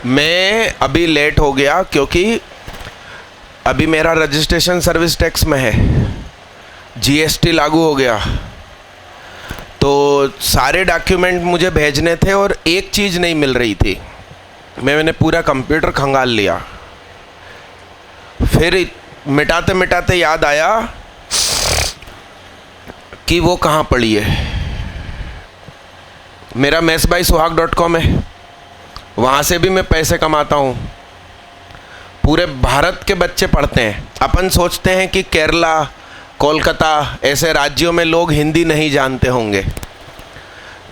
मैं अभी लेट हो गया क्योंकि अभी मेरा रजिस्ट्रेशन सर्विस टैक्स में है, जीएसटी लागू हो गया, तो सारे डॉक्यूमेंट मुझे भेजने थे और एक चीज़ नहीं मिल रही थी। मैंने पूरा कंप्यूटर खंगाल लिया, फिर मिटाते मिटाते याद आया कि वो कहाँ पड़ी है। मेरा messbysuhag.com है, वहाँ से भी मैं पैसे कमाता हूँ। पूरे भारत के बच्चे पढ़ते हैं। अपन सोचते हैं कि केरला, कोलकाता ऐसे राज्यों में लोग हिंदी नहीं जानते होंगे,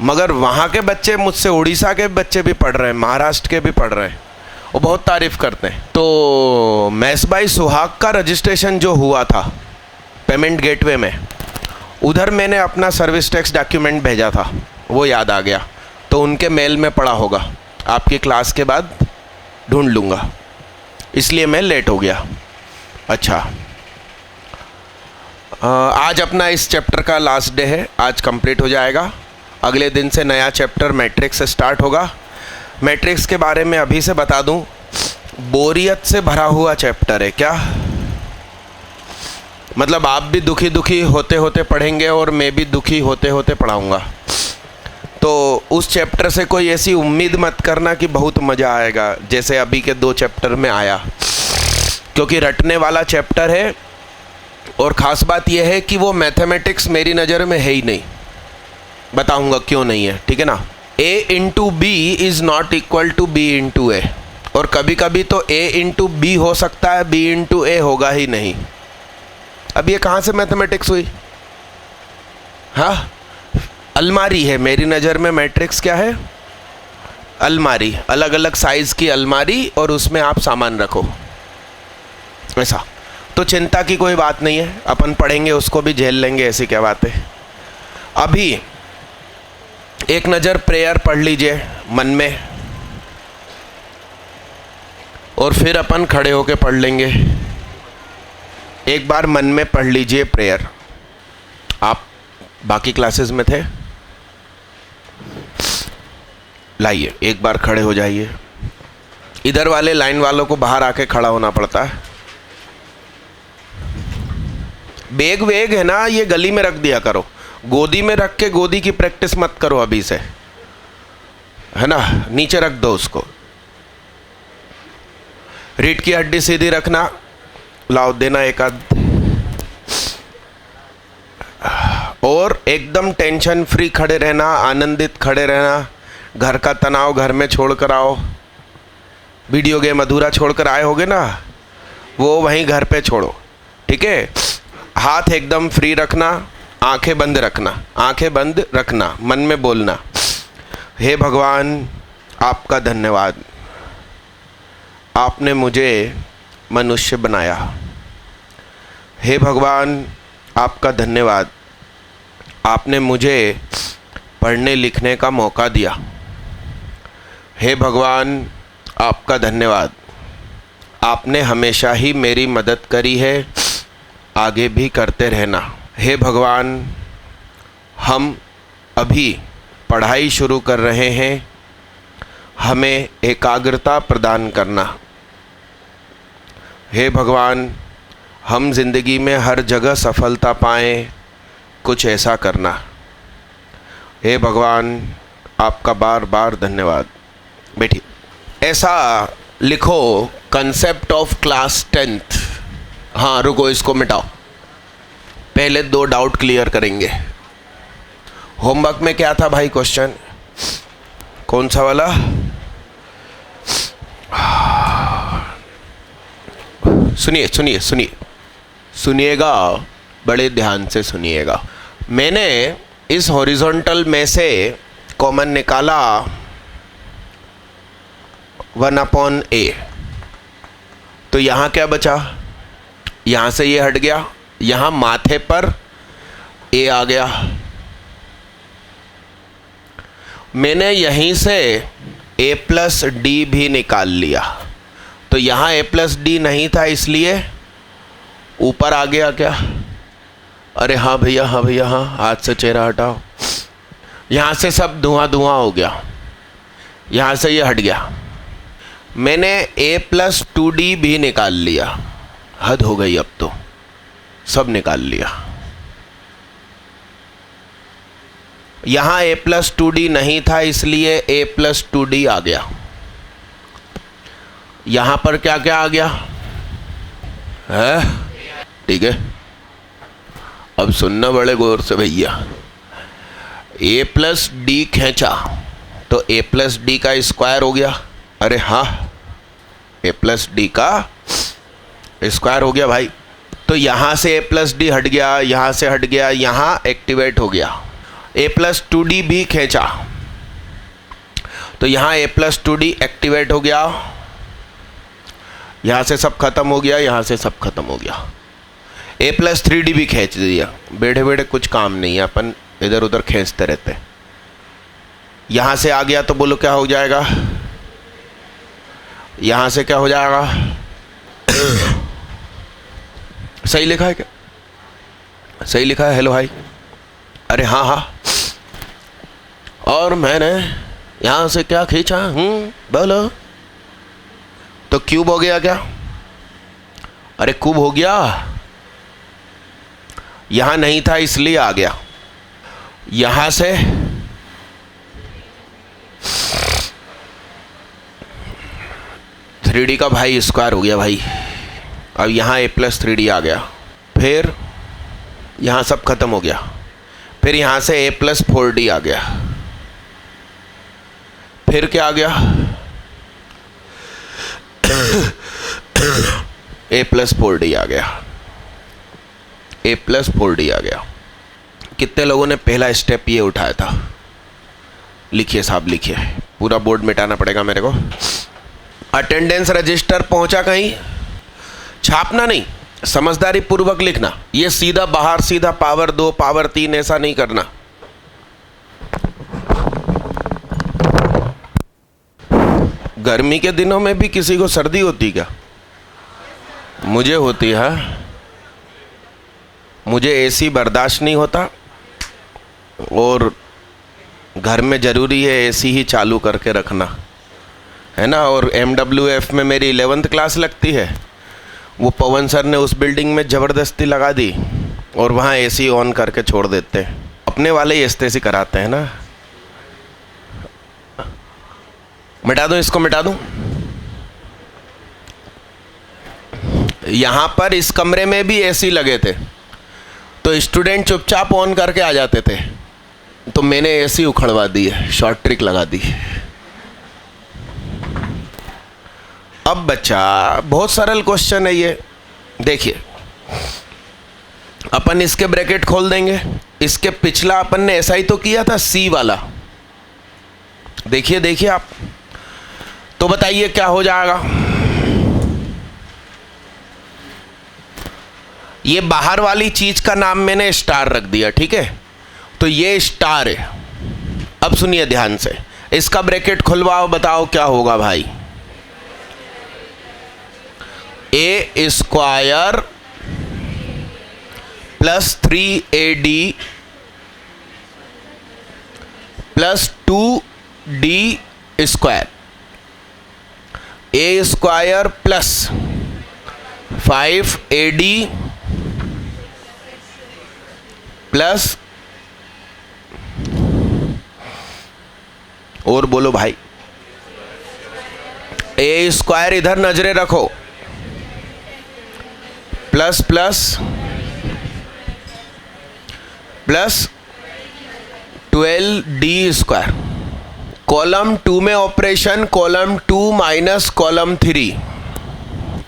मगर वहाँ के बच्चे, मुझसे उड़ीसा के बच्चे भी पढ़ रहे हैं, महाराष्ट्र के भी पढ़ रहे हैं, वो बहुत तारीफ़ करते हैं। तो मैस बाय सुहाग का रजिस्ट्रेशन जो हुआ था पेमेंट गेटवे में, उधर मैंने अपना सर्विस टैक्स डॉक्यूमेंट भेजा था, वो याद आ गया। तो उनके मेल में पड़ा होगा, आपकी क्लास के बाद ढूंढ लूँगा, इसलिए मैं लेट हो गया। अच्छा, आज अपना इस चैप्टर का लास्ट डे है, आज कंप्लीट हो जाएगा। अगले दिन से नया चैप्टर मैट्रिक्स से स्टार्ट होगा। मैट्रिक्स के बारे में अभी से बता दूं, बोरियत से भरा हुआ चैप्टर है। क्या मतलब, आप भी दुखी दुखी होते होते पढ़ेंगे और मैं भी दुखी होते होते पढ़ाऊँगा। तो उस चैप्टर से कोई ऐसी उम्मीद मत करना कि बहुत मज़ा आएगा जैसे अभी के 2 चैप्टर में आया, क्योंकि रटने वाला चैप्टर है। और ख़ास बात यह है कि वो मैथमेटिक्स मेरी नज़र में है ही नहीं। बताऊंगा क्यों नहीं है, ठीक है ना। a into b is not equal to b into a, और कभी कभी तो a इंटू बी हो सकता है, b इंटू ए होगा ही नहीं। अब ये कहाँ से मैथमेटिक्स हुई? हाँ, अलमारी है मेरी नज़र में। मैट्रिक्स क्या है? अलमारी, अलग अलग साइज़ की अलमारी, और उसमें आप सामान रखो, ऐसा। तो चिंता की कोई बात नहीं है, अपन पढ़ेंगे, उसको भी झेल लेंगे, ऐसी क्या बात है। अभी एक नज़र प्रेयर पढ़ लीजिए मन में, और फिर अपन खड़े होके पढ़ लेंगे। एक बार मन में पढ़ लीजिए प्रेयर। आप बाकी क्लासेस में थे, लाइए एक बार खड़े हो जाइए। इधर वाले लाइन वालों को बाहर आके खड़ा होना पड़ता है। बैग वेग है ना, ये गली में रख दिया करो, गोदी में रख के गोदी की प्रैक्टिस मत करो अभी से, है ना। नीचे रख दो उसको। रीढ़ की हड्डी सीधी रखना, लाओ देना एक आध, और एकदम टेंशन फ्री खड़े रहना, आनंदित खड़े रहना। घर का तनाव घर में छोड़ कर आओ। वीडियो गेम अधूरा छोड़ कर आए होगे ना, वो वहीं घर पे छोड़ो, ठीक है। हाथ एकदम फ्री रखना, आंखें बंद रखना, आंखें बंद रखना, मन में बोलना, हे भगवान आपका धन्यवाद, आपने मुझे मनुष्य बनाया। हे भगवान आपका धन्यवाद, आपने मुझे पढ़ने लिखने का मौका दिया। हे भगवान आपका धन्यवाद, आपने हमेशा ही मेरी मदद करी है, आगे भी करते रहना। हे भगवान, हम अभी पढ़ाई शुरू कर रहे हैं, हमें एकाग्रता प्रदान करना। हे भगवान, हम जिंदगी में हर जगह सफलता पाएं, कुछ ऐसा करना। हे भगवान आपका बार बार धन्यवाद। बैठिए। ऐसा लिखो, कंसेप्ट ऑफ क्लास 10th। हाँ रुको, इसको मिटाओ, पहले 2 डाउट क्लियर करेंगे। होमवर्क में क्या था भाई क्वेश्चन? कौन सा वाला? सुनिए सुनिए सुनिए, सुनिएगा, बड़े ध्यान से सुनिएगा। मैंने इस हॉरिजॉन्टल में से कॉमन निकाला 1/a। तो यहाँ क्या बचा? यहाँ से ये हट गया, यहाँ माथे पर a आ गया। मैंने यहीं से a+d भी निकाल लिया, तो यहाँ a+d नहीं था, इसलिए ऊपर आ गया क्या? अरे हाँ भैया, हाँ भैया, हाँ, हाथ से चेहरा हटाओ। यहाँ से सब धुआं धुआं हो गया, यहाँ से ये हट गया। मैंने a+2d भी निकाल लिया, हद हो गई, अब तो सब निकाल लिया। यहां a+2d नहीं था इसलिए a+2d आ गया। यहां पर क्या क्या आ गया है? ठीक है, अब सुनना बड़े गौर से भैया। a+d खींचा तो a+d का स्क्वायर हो गया। अरे हाँ, a+d का स्क्वायर हो गया भाई। तो यहां से a+d हट गया, यहां से हट गया, यहां एक्टिवेट हो गया। a+2d भी खींचा तो यहां a+2d एक्टिवेट हो गया, यहां से सब खत्म हो गया, यहां से सब खत्म हो गया। a+3d भी खींच दिया, बेड़े बेड़े कुछ काम नहीं है, अपन इधर उधर खींचते रहते। यहां से आ गया तो बोलो क्या हो जाएगा? यहां से क्या हो जाएगा? सही लिखा है क्या? सही लिखा है? Hello hi. अरे हाँ हाँ। और मैंने यहां से क्या खींचा? बोलो। तो क्यूब हो गया क्या? अरे क्यूब हो गया, यहां नहीं था इसलिए आ गया। यहां से थ्री डी का भाई स्क्वायर हो गया भाई। अब यहां a+3d आ गया, फिर यहां सब खत्म हो गया, फिर यहां से a+4d आ गया, फिर क्या आ गया? a+4d आ गया, a+4d आ गया। कितने लोगों ने पहला स्टेप ये उठाया था? लिखिए साहब, लिखिए, पूरा बोर्ड मिटाना पड़ेगा मेरे को। अटेंडेंस रजिस्टर पहुंचा कहीं? छापना नहीं, समझदारी पूर्वक लिखना। ये सीधा बाहर, सीधा पावर 2 पावर 3 ऐसा नहीं करना। गर्मी के दिनों में भी किसी को सर्दी होती क्या? मुझे होती है। मुझे एसी बर्दाश्त नहीं होता और घर में ज़रूरी है एसी ही चालू करके रखना, है ना। और MWF में मेरी 11th क्लास लगती है, वो पवन सर ने उस बिल्डिंग में ज़बरदस्ती लगा दी और वहाँ एसी ऑन करके छोड़ देते हैं। अपने वाले ही एस्तेसी कराते हैं ना। मिटा दूँ इसको, मिटा दूँ? यहाँ पर इस कमरे में भी एसी लगे थे तो स्टूडेंट चुपचाप ऑन करके आ जाते थे, तो मैंने एसी उखड़वा दी है, शॉर्ट ट्रिक लगा दी। अब बच्चा, बहुत सरल क्वेश्चन है ये। देखिए, अपन इसके ब्रैकेट खोल देंगे, इसके पिछला अपन ने ऐसा ही तो किया था, सी वाला। देखिए देखिए आप, तो बताइए क्या हो जाएगा? ये बाहर वाली चीज का नाम मैंने स्टार रख दिया, ठीक है। तो ये स्टार है। अब सुनिए ध्यान से, इसका ब्रैकेट खुलवाओ, बताओ क्या होगा भाई? a² + 3ad + 2d², a² + 5ad plus, और बोलो भाई, a² इधर नजरे रखो, plus plus plus 12d²। Column 2 में operation column 2 minus column 3,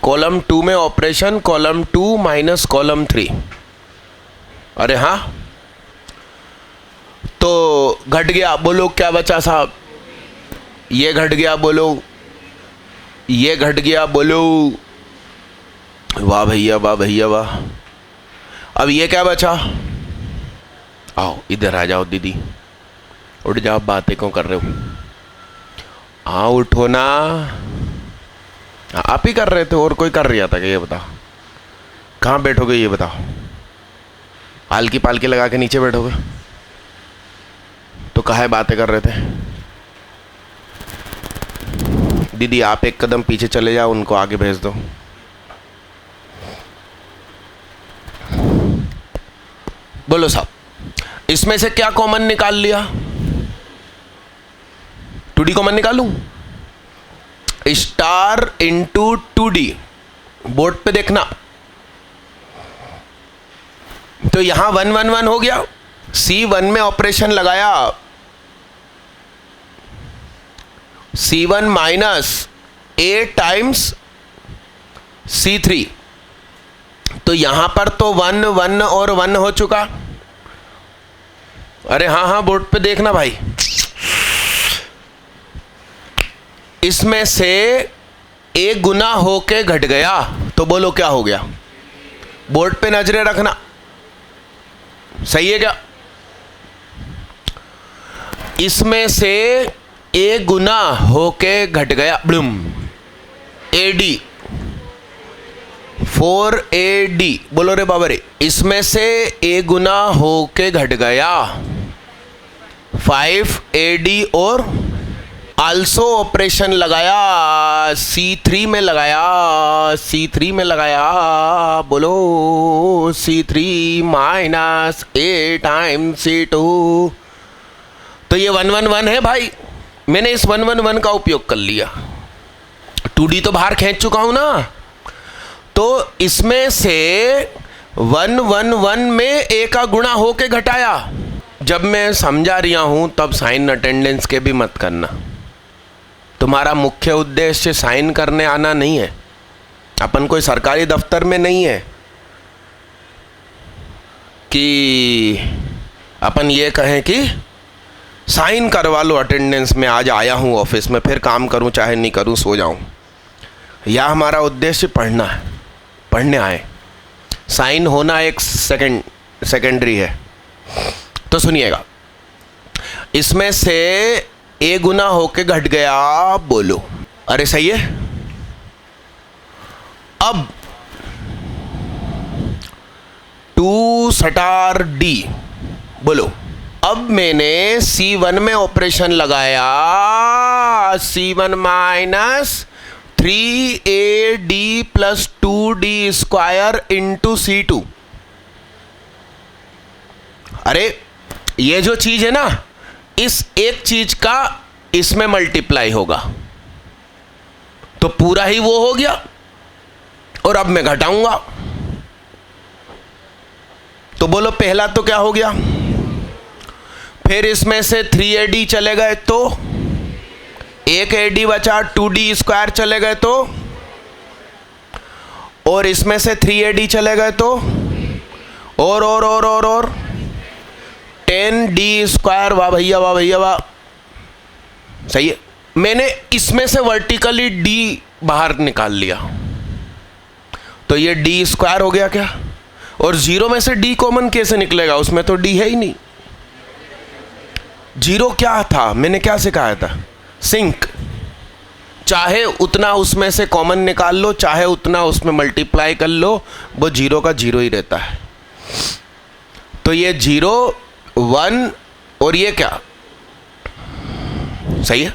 column 2 में ऑपरेशन कॉलम 2 माइनस कॉलम 3। अरे हाँ, तो घट गया, बोलो क्या बचा साहब? ये घट गया, बोलो। ये घट गया, बोलो। वाह भैया, वाह भैया, वाह। अब ये क्या बचा? आओ इधर आ जाओ दीदी, उठ जाओ, बातें क्यों कर रहे हो? हाँ उठो ना। आप ही कर रहे थे और कोई कर रहा था क्या? ये बताओ, कहाँ बैठोगे ये बताओ? आलकी पालकी लगा के नीचे बैठोगे? तो काहे बातें कर रहे थे? दीदी आप एक कदम पीछे चले जाओ, उनको आगे भेज दो। बोलो साहब, इसमें से क्या कॉमन निकाल लिया? 2D कॉमन निकालूं? स्टार इंटू 2D, बोर्ड पे देखना। तो यहां 1 1 1 हो गया। C1 में ऑपरेशन लगाया, C1 minus A times C3, तो यहां पर तो 1 1 और 1 हो चुका। अरे हाँ हाँ, बोर्ड पे देखना भाई। इसमें से A गुना होके घट गया, तो बोलो क्या हो गया? बोर्ड पे नजरें रखना, सही है क्या? इसमें से A गुना होके घट गया, ब्लूम, AD 4AD, बोलो रे बाबा रे। इसमें से A गुना होके घट गया 5AD, और आल्सो ऑपरेशन लगाया C3 में, लगाया C3 में, लगाया, बोलो C3 minus A times C2, तो ये 1 1 1 है भाई। मैंने इस 1 1 1 का उपयोग कर लिया, 2D तो बाहर खींच चुका हूं ना। तो इसमें से 1 1 1 में A का गुणा होके घटाया। जब मैं समझा रहा हूं तब साइन अटेंडेंस के भी मत करना। तुम्हारा मुख्य उद्देश्य साइन करने आना नहीं है। अपन कोई सरकारी दफ्तर में नहीं है कि अपन ये कहें कि साइन करवा लो अटेंडेंस में, आज आया हूँ ऑफिस में, फिर काम करूँ चाहे नहीं करूँ, सो जाऊँ। या हमारा उद्देश्य पढ़ना है, पढ़ने आए। साइन होना एक सेकेंडरी है। तो सुनिएगा, इसमें से A गुना होके घट गया, बोलो अरे सही है। अब 2 स्टार D, बोलो। अब मैंने C1 में ऑपरेशन लगाया, C1 minus 3AD plus 2D square into C2। अरे ये जो चीज है ना, इस एक चीज का इसमें मल्टीप्लाई होगा, तो पूरा ही वो हो गया। और अब मैं घटाऊंगा, तो बोलो पहला तो क्या हो गया? फिर इसमें से 3AD चले गए तो 1AD बचा, 2D स्क्वायर चले गए तो, और इसमें से 3AD चले गए तो, और 10D स्क्वायर। वाह भैया, वाह भैया, वाह, सही है। मैंने इसमें से वर्टिकली D बाहर निकाल लिया, तो ये D स्क्वायर हो गया क्या? और 0 में से D कॉमन कैसे निकलेगा? उसमें तो D है ही नहीं। 0 क्या था? मैंने क्या सिखाया था? सिंक। चाहे उतना उसमें से कॉमन निकाल लो, चाहे उतना उसमें मल्टीप्लाई कर लो, वो 0 का 0 ही रहता है। तो ये 0 1 और ये क्या, सही है।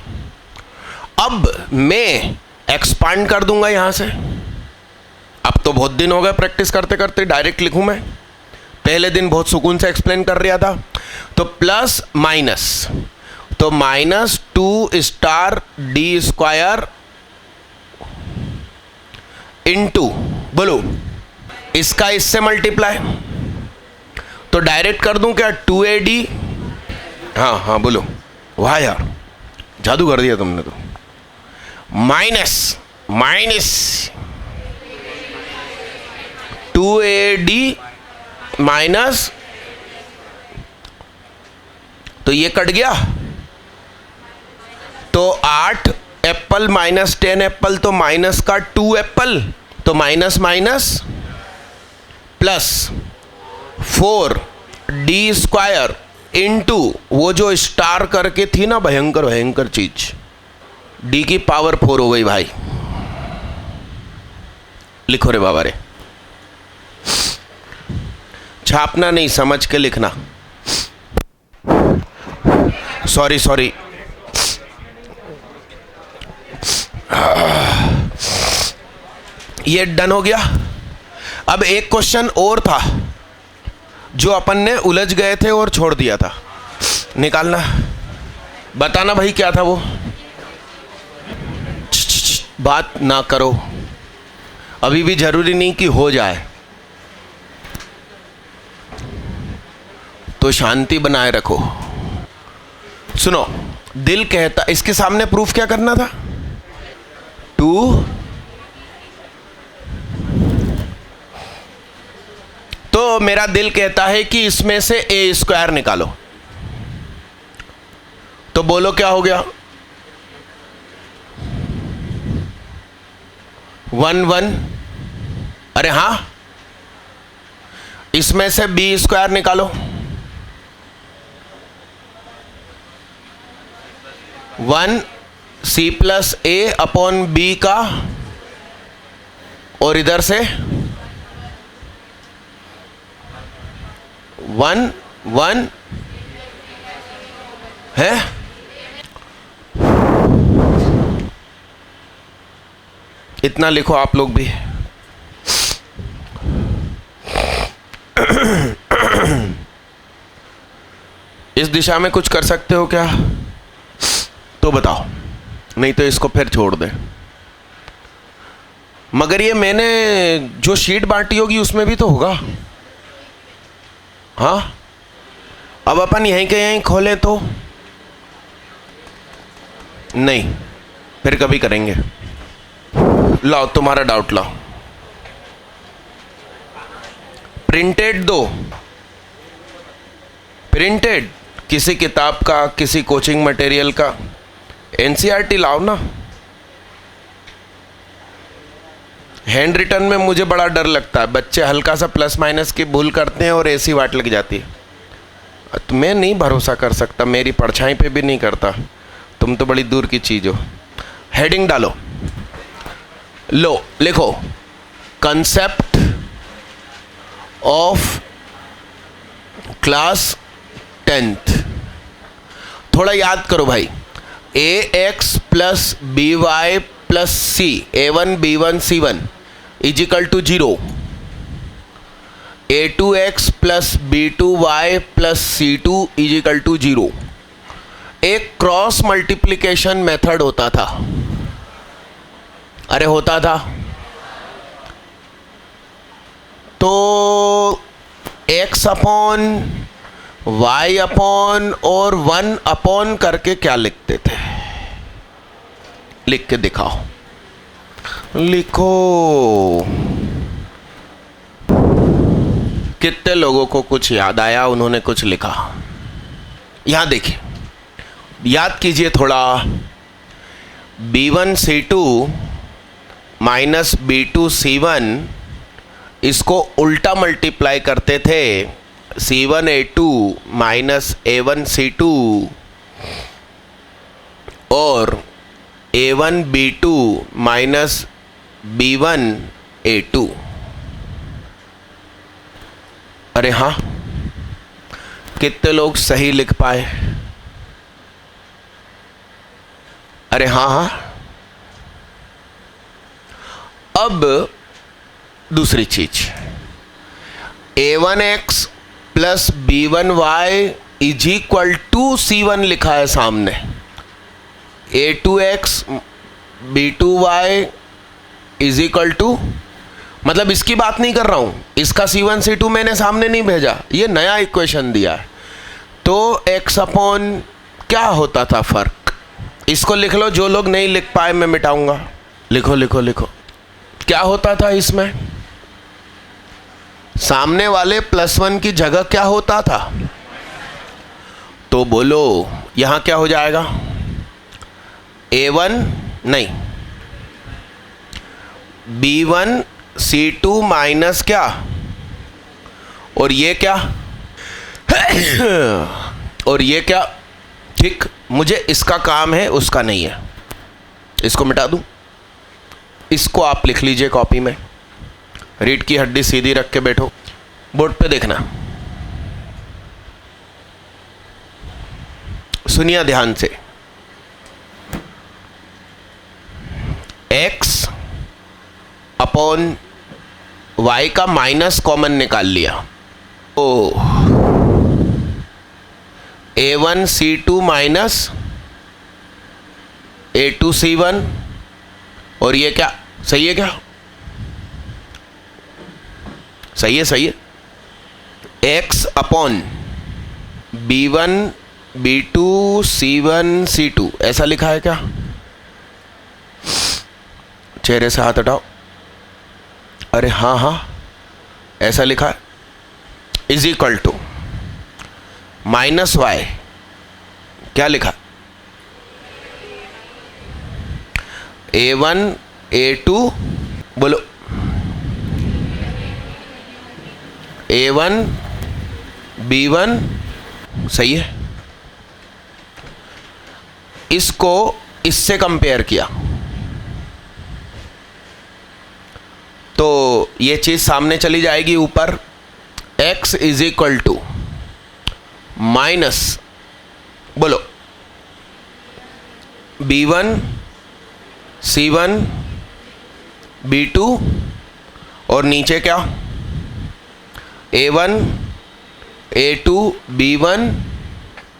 अब मैं एक्सपांड कर दूंगा यहां से। अब तो बहुत दिन हो गए प्रैक्टिस करते करते, डायरेक्ट लिखूं मैं। पहले दिन बहुत सुकून से एक्सप्लेन कर रहा था। तो प्लस माइनस, तो minus 2 star D square into, बोलो इसका इससे मल्टीप्लाई, तो डायरेक्ट कर दूं क्या? 2AD। हाँ हाँ बोलो, वाह यार जादू कर दिया तुमने तो। माइनस 2AD माइनस, तो ये कट गया, तो 8 एप्पल माइनस 10 एप्पल, तो माइनस का 2 एप्पल, तो minus minus plus 4D square into वो जो स्टार करके थी ना भयंकर भयंकर चीज, D की पावर 4 हो गई भाई। लिखो रे बाबा रे, छापना नहीं, समझ के लिखना। सॉरी ये डन हो गया। अब एक क्वेश्चन और था जो अपन ने उलझ गए थे और छोड़ दिया था, निकालना, बताना भाई क्या था वो। बात ना करो, अभी भी जरूरी नहीं कि हो जाए, तो शांति बनाए रखो। सुनो, दिल कहता, इसके सामने प्रूफ क्या करना था, 2, तो मेरा दिल कहता है कि इसमें से ए स्क्वायर निकालो, तो बोलो क्या हो गया, 1 1, अरे हाँ, इसमें से बी स्क्वायर निकालो, 1 सी प्लस ए अपॉन बी का, और इधर से 1 1 है। इतना लिखो आप लोग भी। इस दिशा में कुछ कर सकते हो क्या, तो बताओ, नहीं तो इसको फिर छोड़ दे। मगर ये मैंने जो शीट बांटी होगी उसमें भी तो होगा। हाँ, अब अपन यहीं के यहीं खोलें तो नहीं, फिर कभी करेंगे। लाओ तुम्हारा डाउट लाओ, प्रिंटेड दो, प्रिंटेड किसी किताब का, किसी कोचिंग मटेरियल का, एनसीईआरटी लाओ ना। हैंड रिटन में मुझे बड़ा डर लगता है, बच्चे हल्का सा प्लस माइनस की भूल करते हैं और ऐसी वाट लग जाती है। तो मैं नहीं भरोसा कर सकता, मेरी परछाई पे भी नहीं करता, तुम तो बड़ी दूर की चीज़ हो। हेडिंग डालो, लो लिखो, कंसेप्ट ऑफ क्लास 10th। थोड़ा याद करो भाई, ax plus b y plus c, a1 b1 c1 is equal to 0, a2x plus b2y plus c2 is equal to 0। एक क्रॉस मल्टीप्लिकेशन मेथड होता था, अरे होता था, तो x अपॉन y अपॉन और 1 अपॉन करके क्या लिखते थे, लिख के दिखाओ, लिखो। कितने लोगों को कुछ याद आया, उन्होंने कुछ लिखा। यहां देखिए, याद कीजिए थोड़ा, b1 c2 minus b2 c1, इसको उल्टा मल्टीप्लाई करते थे, c1 a2 minus a1 c2 और a1 b2 minus b1 a2। अरे हाँ, कितने लोग सही लिख पाए, अरे हाँ हाँ। अब दूसरी चीज, a1x plus b1y is equal to c1 लिखा है सामने, a2x b2y is equal to, मतलब इसकी बात नहीं कर रहा हूं, इसका c1 c2 मैंने सामने नहीं भेजा, ये नया इक्वेशन दिया है। तो x अपॉन क्या होता था फर्क, इसको लिख लो, जो लोग नहीं लिख पाए मैं मिटाऊंगा, लिखो लिखो लिखो। क्या होता था इसमें, सामने वाले +1 की जगह क्या होता था, तो बोलो यहां क्या हो जाएगा, a1 नहीं b1 c2 माइनस क्या, और ये क्या और ये क्या। ठीक, मुझे इसका काम है, उसका नहीं है, इसको मिटा दूं, इसको आप लिख लीजिए कॉपी में, रीढ़ की हड्डी सीधी रख के बैठो, बोर्ड पे देखना, सुनिए ध्यान से। एक्स अपॉन वाई का माइनस कॉमन निकाल लिया, तो A1C2 माइनस A2C1, और ये क्या सही है? क्या सही है? सही है। x upon B1 B2 C1 C2 ऐसा लिखा है क्या? चेहरे से हाथ हटाओ। अरे हाँ हाँ, ऐसा लिखा है, is equal to minus y, क्या लिखा? A1 A2, बोलो A1 B1, सही है। इसको इससे कंपेयर किया तो ये चीज सामने चली जाएगी ऊपर, x is equal to minus, बोलो B1 C1 B2, और नीचे क्या? A1 A2 B1।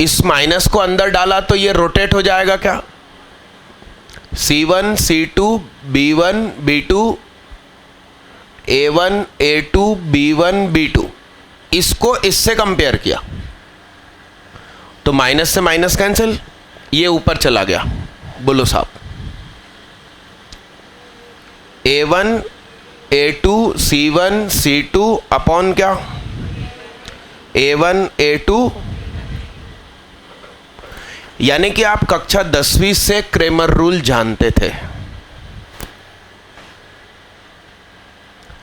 इस माइनस को अंदर डाला तो ये रोटेट हो जाएगा क्या? C1 C2 B1 B2 A1 A2 B1 B2। इसको इससे कंपेयर किया तो माइनस से माइनस कैंसिल, ये ऊपर चला गया। बोलो साहब, A1 A2 C1 C2 upon क्या? A1 A2। यानी कि आप कक्षा 10वीं से क्रेमर रूल जानते थे,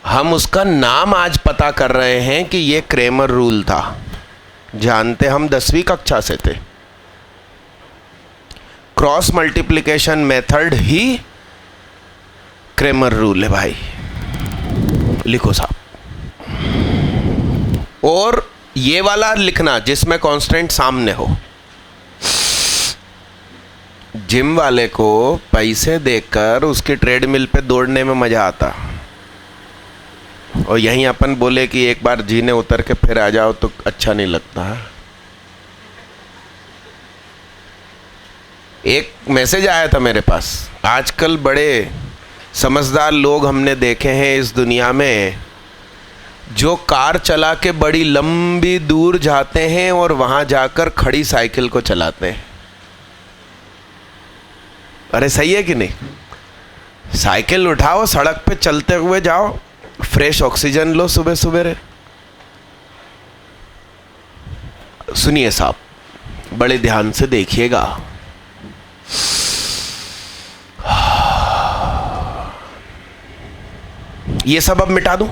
हम उसका नाम आज पता कर रहे हैं कि ये क्रेमर रूल था। जानते हम 10वीं कक्षा से थे। क्रॉस मल्टीप्लिकेशन मेथड ही क्रेमर रूल है भाई, लिखो साहब। और ये वाला लिखना जिसमें कांस्टेंट सामने हो। जिम वाले को पैसे देकर उसकी ट्रेडमिल पे दौड़ने में मजा आता, और यहीं अपन बोले कि एक बार जीने उतर के फिर आ जाओ तो अच्छा नहीं लगता है। एक मैसेज आया था मेरे पास, आजकल बड़े समझदार लोग हमने देखे हैं इस दुनिया में जो कार चला के बड़ी लंबी दूर जाते हैं और वहां जाकर खड़ी साइकिल को चलाते हैं। अरे सही है कि नहीं? साइकिल उठाओ, सड़क पे चलते हुए जाओ, फ्रेश ऑक्सीजन लो सुबह सुबह। सुनिए साहब, बड़े ध्यान से देखिएगा। ये सब अब मिटा दूं,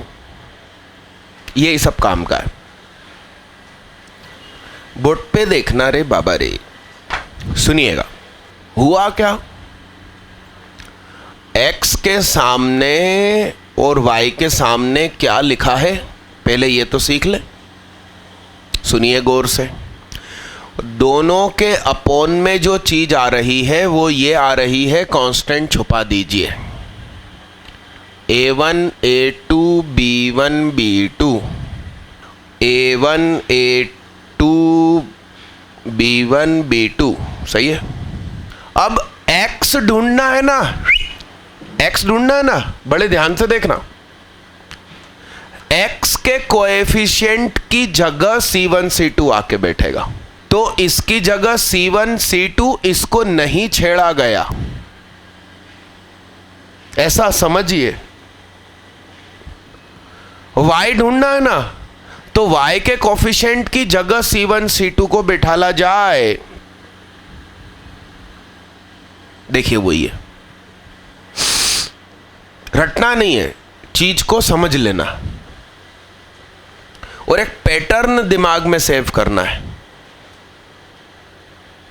ये सब काम का है। बोर्ड पे देखना रे बाबा रे। सुनिएगा, हुआ क्या? x के सामने और y के सामने क्या लिखा है, पहले ये तो सीख ले। सुनिए गौर से, दोनों के अपॉन में जो चीज आ रही है वो ये आ रही है, कांस्टेंट छुपा दीजिए। A1 A2 B1 B2, A1 A2 B1 B2, सही है। अब x ढूंढना है ना, x ढूंढना है ना, बड़े ध्यान से देखना। x के कोएफिशिएंट की जगह C1 C2 आके बैठेगा, तो इसकी जगह C1 C2 इसको नहीं छेड़ा गया, ऐसा समझिए। y ढूंढना है ना, तो y के कोएफिशिएंट की जगह C1 C2 को बिठाला जाए। देखिए वही है, रटना नहीं है, चीज को समझ लेना और एक पैटर्न दिमाग में सेव करना है।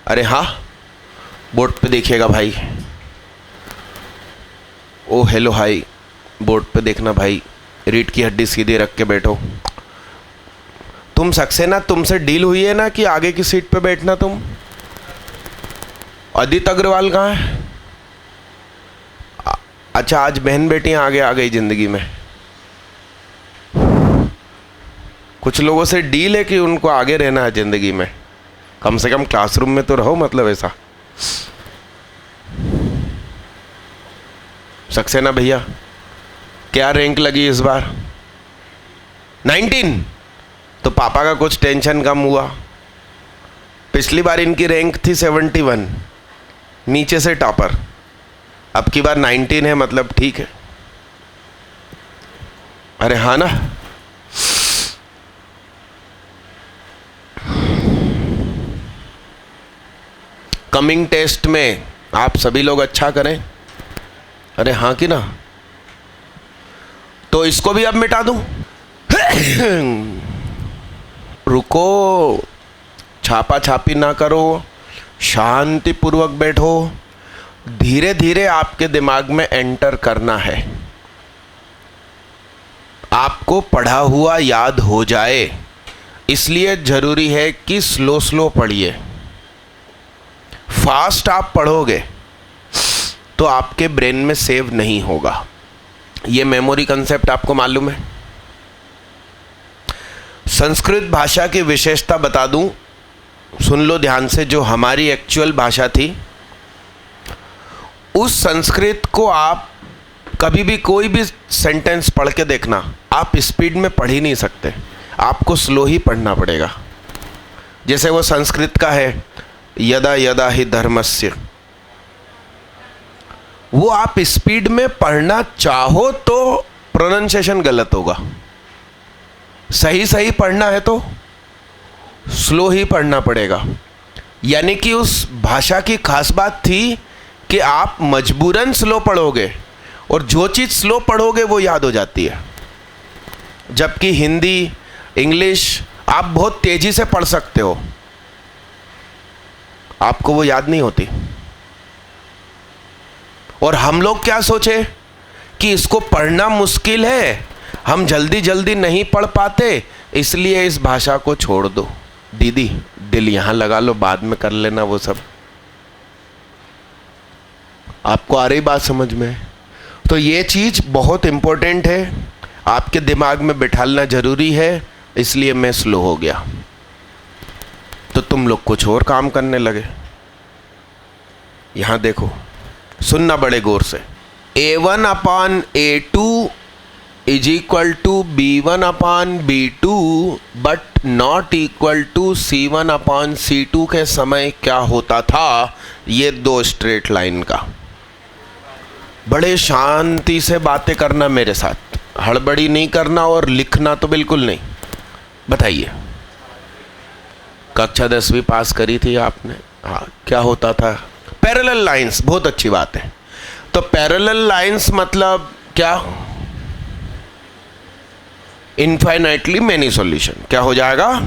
अरे हाँ, बोर्ड पे देखिएगा भाई। ओ हेलो हाय, बोर्ड पे देखना भाई। रीढ़ की हड्डी सीधी रख के बैठो। तुम सक्सेना, तुमसे डील हुई है ना कि आगे की सीट पे बैठना तुम। अदित अग्रवाल कहाँ है? अच्छा, आज बहन बेटियां आगे आ गई जिंदगी में। कुछ लोगों से डील है कि उनको आगे रहना है जिंदगी में, कम से कम क्लासरूम में तो रहो, मतलब ऐसा। सक्सेना भैया, क्या रैंक लगी इस बार? 19। तो पापा का कुछ टेंशन कम हुआ। पिछली बार इनकी रैंक थी 71, नीचे से टॉपर। अब की बार 19 है, मतलब ठीक है। अरे हाँ ना। कमिंग टेस्ट में आप सभी लोग अच्छा करें। अरे हाँ कि ना। तो इसको भी अब मिटा दूं? रुको, छापा छापी ना करो, शांतिपूर्वक बैठो। धीरे धीरे आपके दिमाग में एंटर करना है। आपको पढ़ा हुआ याद हो जाए, इसलिए जरूरी है कि स्लो स्लो पढ़िए। फास्ट आप पढ़ोगे तो आपके ब्रेन में सेव नहीं होगा। ये मेमोरी कंसेप्ट आपको मालूम है। संस्कृत भाषा की विशेषता बता दूं, सुन लो ध्यान से। जो हमारी एक्चुअल भाषा थी, उस संस्कृत को आप कभी भी कोई भी सेंटेंस पढ़ के देखना, आप स्पीड में पढ़ ही नहीं सकते, आपको स्लो ही पढ़ना पड़ेगा। जैसे वो संस्कृत का है, यदा यदा ही धर्मस्य, वो आप स्पीड में पढ़ना चाहो तो प्रोनाउंसिएशन गलत होगा। सही सही पढ़ना है तो स्लो ही पढ़ना पड़ेगा। यानी कि उस भाषा की खास बात थी कि आप मजबूरन स्लो पढ़ोगे, और जो चीज़ स्लो पढ़ोगे वो याद हो जाती है। जबकि हिंदी, इंग्लिश आप बहुत तेजी से पढ़ सकते हो, आपको वो याद नहीं होती। और हम लोग क्या सोचे कि इसको पढ़ना मुश्किल है, हम जल्दी जल्दी नहीं पढ़ पाते, इसलिए इस भाषा को छोड़ दो। दीदी, दिल यहां लगा लो, बाद में कर लेना वो सब। आपको आ रही बात समझ में? तो ये चीज बहुत इंपॉर्टेंट है, आपके दिमाग में बिठालना जरूरी है, इसलिए मैं स्लो हो गया। तो तुम लोग कुछ और काम करने लगे। यहां देखो, सुनना बड़े गौर से। A1/A2 is equal to B1/B2 but not equal to C1/C2 के समय क्या होता था? ये दो स्ट्रेट लाइन का। बड़े शांति से बातें करना मेरे साथ, हड़बड़ी नहीं करना, और लिखना तो बिल्कुल नहीं। बताइए, कक्षा 10वीं पास करी थी आपने? हाँ, क्या होता था? Parallel lines. बहुत अच्छी बात है। तो पैरेलल लाइंस मतलब क्या? Infinitely many solution. क्या हो जाएगा?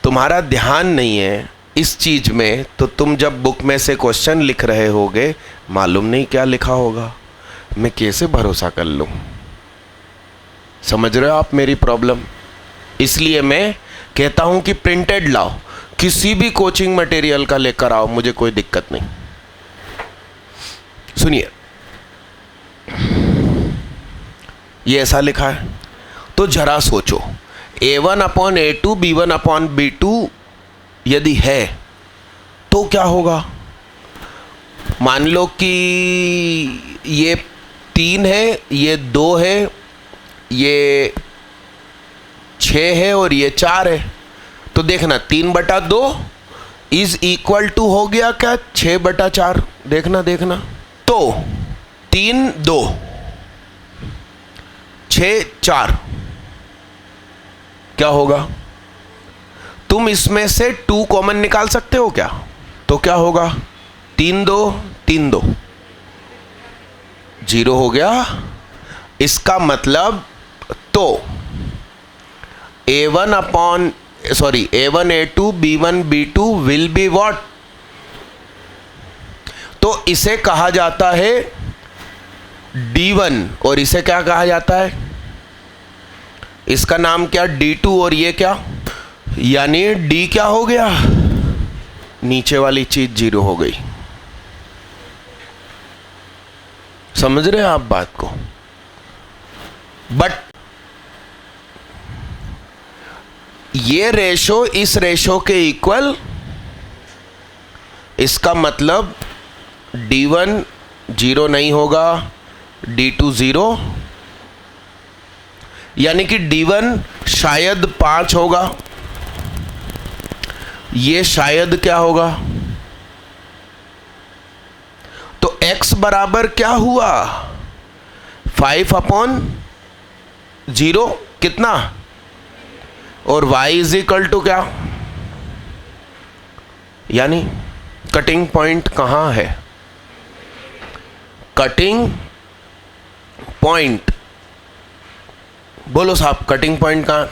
तुम्हारा ध्यान नहीं है इस चीज में, तो तुम जब बुक में से क्वेश्चन लिख रहे होगे, मालूम नहीं क्या लिखा होगा। मैं कैसे भरोसा कर लूं? समझ रहे हो आप मेरी प्रॉब्लम? इसलिए मैं कहता हूं कि प्रिंटेड लाओ, किसी भी कोचिंग मटेरियल का लेकर आओ, मुझे कोई दिक्कत नहीं। सुनिए, ये ऐसा लिखा है, तो जरा सोचो, A1/A2 B1/B2 यदि है तो क्या होगा? मान लो कि ये 3 है, ये 2 है, ये 6 है और ये 4 है। तो देखना 3/2 इज इक्वल टू हो गया क्या 6/4? देखना देखना। तो 3 2 6 4 क्या होगा? तुम इसमें से 2 कॉमन निकाल सकते हो क्या? तो क्या होगा? 3 2 3 2 0 हो गया। इसका मतलब तो A1/A2 B1/B2 will be what? तो इसे कहा जाता है D1, और इसे क्या कहा जाता है? इसका नाम क्या? D2, और ये क्या? यानी D क्या हो गया? नीचे वाली चीज 0 हो गई। समझ रहे हैं आप बात को? बट ये रेशो इस रेशो के इक्वल, इसका मतलब D1 0 नहीं होगा, D2 0, यानी कि D1 शायद 5 होगा, ये शायद क्या होगा? तो x बराबर क्या हुआ? 5/0 कितना, और y इज इक्वल टू क्या? यानी कटिंग पॉइंट कहां है? कटिंग पॉइंट बोलो साहब, कटिंग पॉइंट कहां?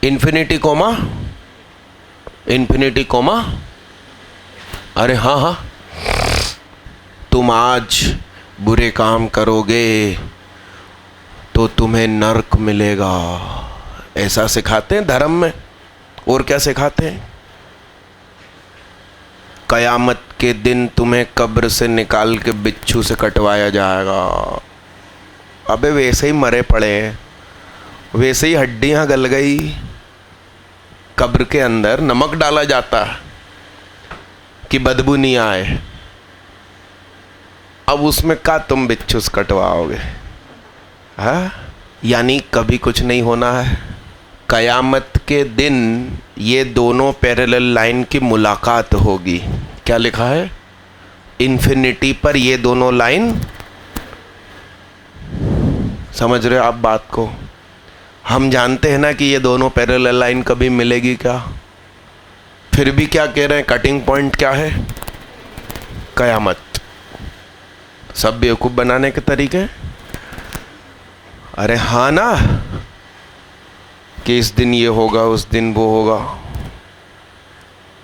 इन्फिनिटी कोमा, इन्फिनिटी कोमा, अरे हाँ हाँ, तुम आज बुरे काम करोगे तो तुम्हें नर्क मिलेगा, ऐसा सिखाते हैं धर्म में। और क्या सिखाते हैं? कयामत के दिन तुम्हें कब्र से निकाल के बिच्छू से कटवाया जाएगा। अबे वैसे ही मरे पड़े हैं, वैसे ही हड्डियां गल गई, कब्र के अंदर नमक डाला जाता है कि बदबू नहीं आए, अब उसमें का तुम बिच्छू से कटवाओगे? हाँ, यानी कभी कुछ नहीं होना है। कयामत के दिन ये दोनों पैरेलल लाइन की मुलाकात होगी। क्या लिखा है? इन्फिनिटी पर ये दोनों लाइन, समझ रहे हो आप बात को? हम जानते हैं ना कि ये दोनों पैरेलल लाइन कभी मिलेगी क्या, फिर भी क्या कह रहे हैं? कटिंग पॉइंट क्या है? कयामत। सब बेवकूफ़ बनाने के तरीके। अरे हाँ ना, कि इस दिन ये होगा, उस दिन वो होगा,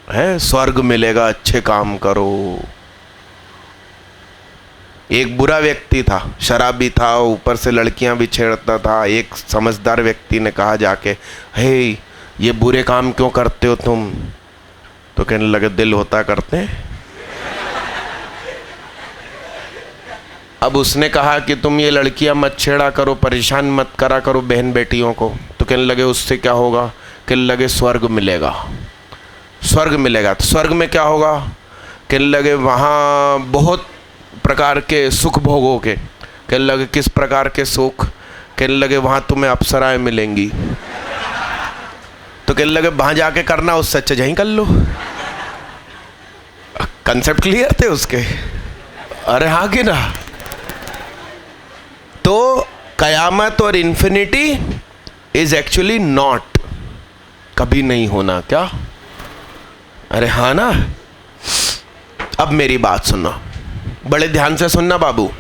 है स्वर्ग मिलेगा, अच्छे काम करो। एक बुरा व्यक्ति था, शराबी था, ऊपर से लड़कियां भी छेड़ता था। एक समझदार व्यक्ति ने कहा जाके, हे ये बुरे काम क्यों करते हो तुम? तो कहने लगे, दिल होता करते हैं। अब उसने कहा कि तुम ये लड़कियां मत छेड़ा करो, परेशान मत करा करो बहन बेटियों को। तो कहने लगे, उससे क्या होगा? कहने लगे, स्वर्ग मिलेगा, स्वर्ग मिलेगा। तो स्वर्ग में क्या होगा? कहने लगे, वहाँ बहुत प्रकार के सुख भोगोगे। कहने लगे, किस प्रकार के सुख? कहने लगे, वहाँ तुम्हें अप्सराएं मिलेंगी। तो कहने लगे, वहाँ जाके करना, उससे अच्छा यहीं कर लो। कंसेप्ट क्लियर थे उसके? अरे हाँ कि ना? तो कयामत और इन्फिनिटी इज एक्चुअली नॉट, कभी नहीं होना। क्या? अरे हाँ ना? अब मेरी बात सुनना, बड़े ध्यान से सुनना बाबू।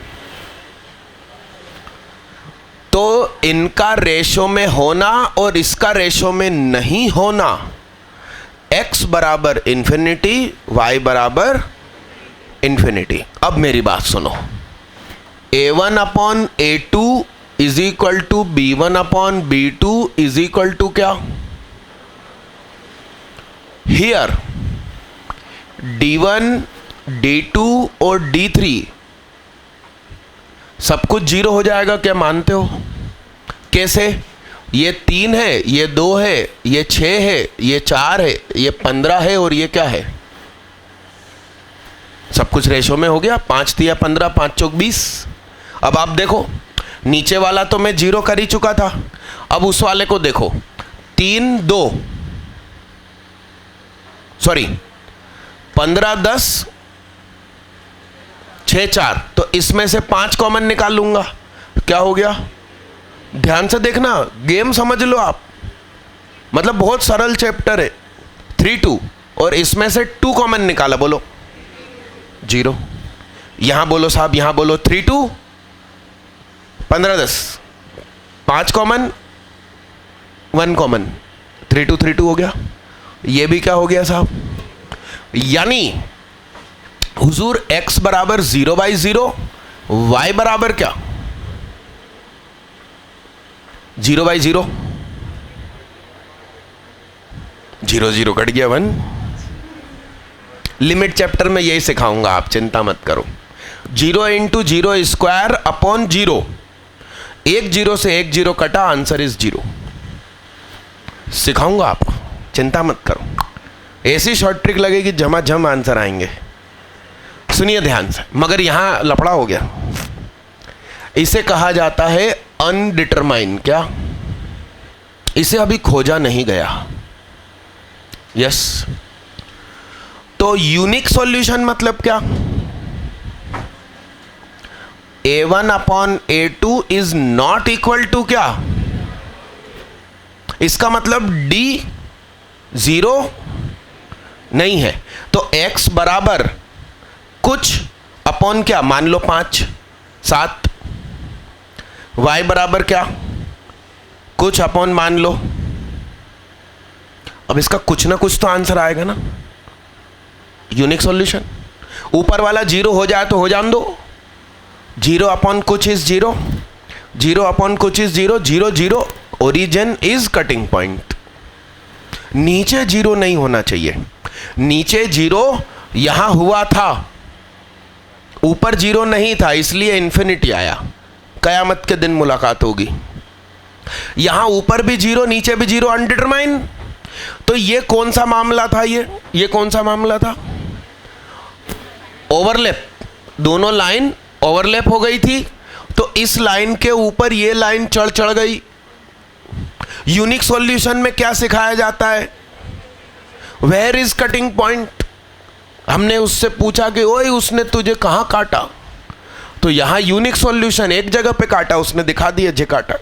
तो इनका रेशो में होना और इसका रेशो में नहीं होना, x बराबर इन्फिनिटी, y बराबर इन्फिनिटी। अब मेरी बात सुनो, A1/A2 is equal to B1/B2 is equal to क्या? हियर D1, D2 और D3 सब कुछ 0 हो जाएगा, क्या मानते हो? कैसे? ये 3 है, ये 2 है, ये 6 है, ये 4 है, ये 15 है, और ये क्या है? सब कुछ रेशो में हो गया। 5 दिया 15, 5 चौक 20। अब आप देखो, नीचे वाला तो मैं 0 कर ही चुका था, अब उस वाले को देखो, 3 2 सॉरी 15 10 6 4, तो इसमें से 5 कॉमन निकाल लूंगा। क्या हो गया? ध्यान से देखना, गेम समझ लो आप, मतलब बहुत सरल चैप्टर है। 3 2, और इसमें से 2 कॉमन निकाला, बोलो 0। यहां बोलो साहब, यहां बोलो 3 2 15 10, 5 कॉमन 1 कॉमन, 3 2 3 2 हो गया। ये भी क्या हो गया साहब? यानी हुजूर x बराबर 0/0, y बराबर क्या? 0/0, 0 0 कट गया 1। लिमिट चैप्टर में यही सिखाऊंगा, आप चिंता मत करो। 0 इंटू 0 स्क्वायर अपॉन 0, एक 0 से एक 0 कटा, आंसर इज 0। सिखाऊंगा आपको, चिंता मत करो, ऐसी शॉर्ट ट्रिक लगेगी झमाझम आंसर आएंगे। सुनिए ध्यान से, मगर यहां लफड़ा हो गया। इसे कहा जाता है अनडिटरमाइन। क्या? इसे अभी खोजा नहीं गया। यस। तो यूनिक सॉल्यूशन मतलब क्या? A1 upon A2 is not equal to क्या? इसका मतलब D 0 नहीं है। तो X बराबर कुछ अपॉन क्या, मान लो 5 7। Y बराबर क्या, कुछ अपॉन मान लो। अब इसका कुछ ना कुछ तो आंसर आएगा ना, यूनिक सॉल्यूशन। ऊपर वाला 0 हो जाए तो हो जान दो, 0 अपॉन कुछ इज 0, 0 अपॉन कुछ is 0, 0 0, origin is cutting point. नीचे 0 नहीं होना चाहिए, नीचे 0 यहां हुआ था, ऊपर 0 नहीं था, इसलिए इंफिनिटी आया। कयामत के दिन मुलाकात होगी। यहां ऊपर भी 0 नीचे भी 0, अनडिटरमाइन। तो ये कौन सा मामला था? ये कौन सा मामला था? ओवरलैप, दोनों लाइन ओवरलैप हो गई थी, तो इस लाइन के ऊपर ये लाइन चढ़ गई। यूनिक सॉल्यूशन में क्या सिखाया जाता है? Where is cutting point. हमने उससे पूछा कि ओए उसने तुझे कहां काटा, तो यहां यूनिक सॉल्यूशन एक जगह पे काटा, उसने दिखा दिया जे काटा।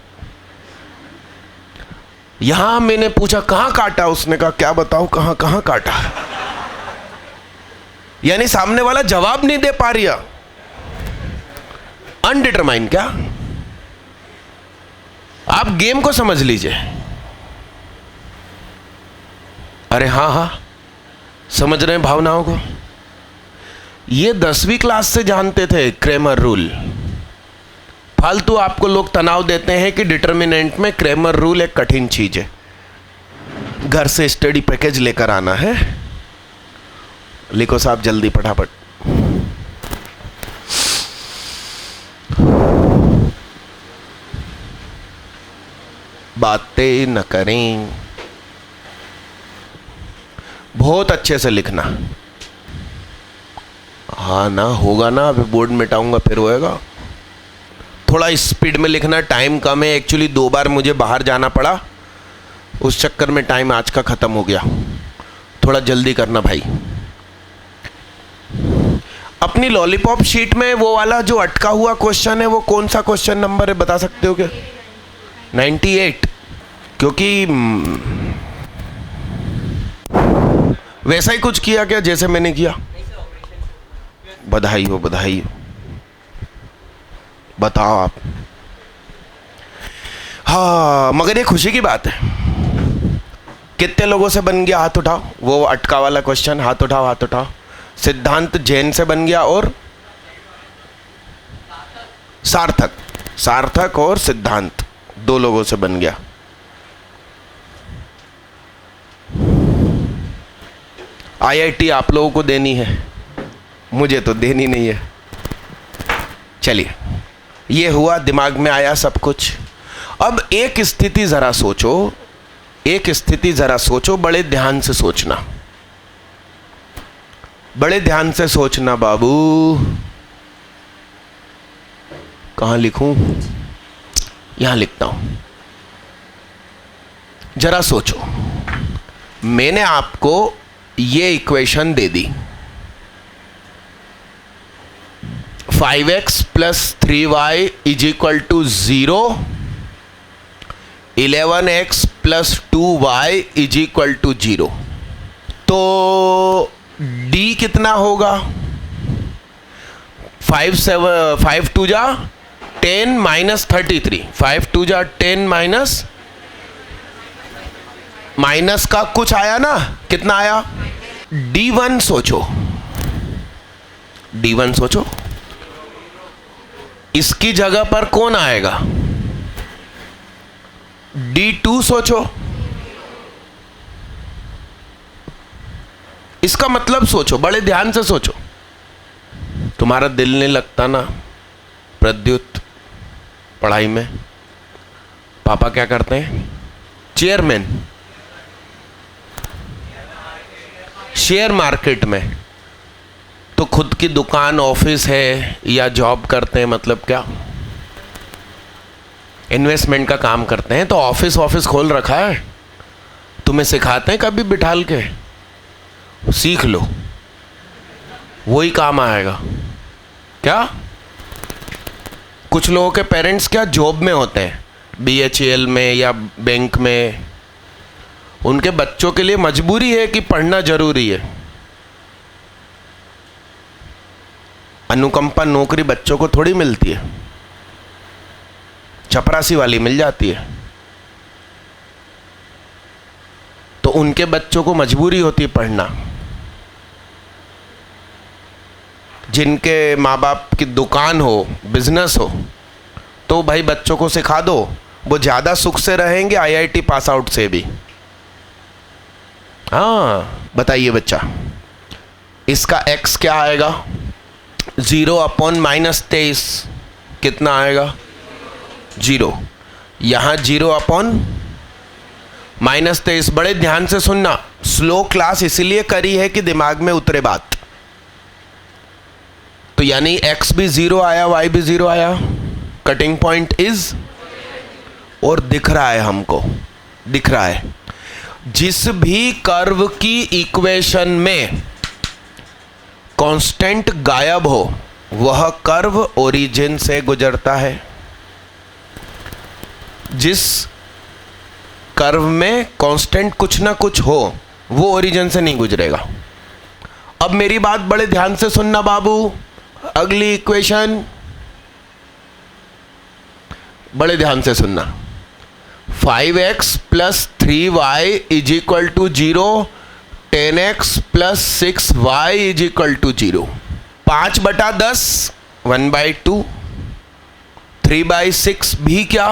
यहां मैंने पूछा कहां काटा, उसने कहा क्या बताऊं कहां कहां काटा। यानी सामने वाला जवाब नहीं दे पा रहा, अनडिटरमाइन। क्या? आप गेम को समझ लीजिए। अरे हाँ, समझ रहे हैं भावनाओं को। ये 10वीं क्लास से जानते थे क्रेमर रूल। फालतू आपको लोग तनाव देते हैं कि डिटर्मिनेंट में क्रेमर रूल एक कठिन चीज है, घर से स्टडी पैकेज लेकर आना है। लिखो साहब जल्दी फटाफट। बातें न करें, बहुत अच्छे से लिखना। हाँ ना, होगा ना, अभी बोर्ड मिटाऊंगा फिर होएगा। थोड़ा स्पीड में लिखना, टाइम कम है। एक्चुअली 2 बार मुझे बाहर जाना पड़ा, उस चक्कर में टाइम आज का ख़त्म हो गया। थोड़ा जल्दी करना भाई। अपनी लॉलीपॉप शीट में वो वाला जो अटका हुआ क्वेश्चन है, वो कौन सा क्वेश्चन नंबर है बता सकते हो क्या? 98। क्योंकि वैसा ही कुछ किया क्या जैसे मैंने किया? बधाई हो, बधाई हो। बताओ आप। हाँ, मगर ये खुशी की बात है। कितने लोगों से बन गया? हाथ उठाओ। वो अटका वाला क्वेश्चन, हाथ उठाओ, हाथ उठाओ। सिद्धांत जैन से बन गया और सार्थक, सार्थक और सिद्धांत 2 लोगों से बन गया। आईआईटी आप लोगों को देनी है, मुझे तो देनी नहीं है। चलिए, ये हुआ, दिमाग में आया सब कुछ। अब एक स्थिति जरा सोचो, एक स्थिति जरा सोचो, बड़े ध्यान से सोचना, बड़े ध्यान से सोचना बाबू। कहां लिखूं? यहां लिखता हूं। जरा सोचो, मैंने आपको ये इक्वेशन दे दी, 5x plus 3y is equal to 0, 11x plus 2y is equal to 0। तो d कितना होगा? 5 2 जा 10 माइनस 33, 5 2 जा 10 माइनस, माइनस का कुछ आया ना, कितना आया? d1 सोचो, d1 सोचो। इसकी जगह पर कौन आएगा? d2 सोचो। इसका मतलब सोचो, बड़े ध्यान से सोचो। तुम्हारा दिल नहीं लगता ना प्रद्युत पढ़ाई में? पापा क्या करते हैं? चेयरमैन शेयर मार्केट में। तो खुद की दुकान ऑफिस है या जॉब करते हैं, मतलब क्या इन्वेस्टमेंट का काम करते हैं। तो ऑफिस खोल रखा है, तुम्हें सिखाते हैं कभी बिठाल के, सीख लो, वही काम आएगा। क्या कुछ लोगों के पेरेंट्स क्या जॉब में होते हैं, BHEL में या बैंक में, उनके बच्चों के लिए मजबूरी है कि पढ़ना जरूरी है। अनुकंपा नौकरी बच्चों को थोड़ी मिलती है, चपरासी वाली मिल जाती है। तो उनके बच्चों को मजबूरी होती है पढ़ना। जिनके माँ बाप की दुकान हो, बिजनेस हो, तो भाई बच्चों को सिखा दो, वो ज़्यादा सुख से रहेंगे IIT पास आउट से भी। हाँ बताइए बच्चा, इसका x क्या आएगा? 0/-23 कितना आएगा? 0। यहाँ 0/-23। बड़े ध्यान से सुनना, स्लो क्लास इसलिए करी है कि दिमाग में उतरे बात। तो यानी x भी 0 आया, y भी 0 आया, कटिंग पॉइंट इज, और दिख रहा है हमको, दिख रहा है जिस भी कर्व की इक्वेशन में कांस्टेंट गायब हो वह कर्व ओरिजिन से गुजरता है। जिस कर्व में कांस्टेंट कुछ ना कुछ हो वो ओरिजिन से नहीं गुजरेगा। अब मेरी बात बड़े ध्यान से सुनना बाबू, अगली इक्वेशन बड़े ध्यान से सुनना। 5x + 3y = 0, 10x + 6y = 0। 5/10 1/2, 3/6 भी क्या?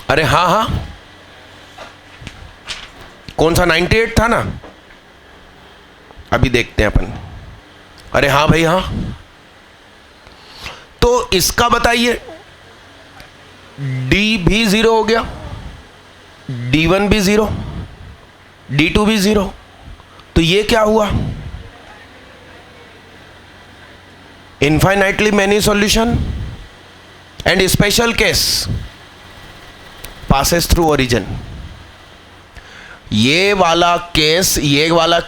अरे हाँ हाँ, कौन सा 98 था ना, अभी देखते हैं अपन। अरे हाँ भाई हाँ। तो इसका बताइए, D भी 0 हो गया, D1 भी 0, D2 भी 0। तो ये क्या हुआ? Infinitely many solution and special case passes through origin. ये वाला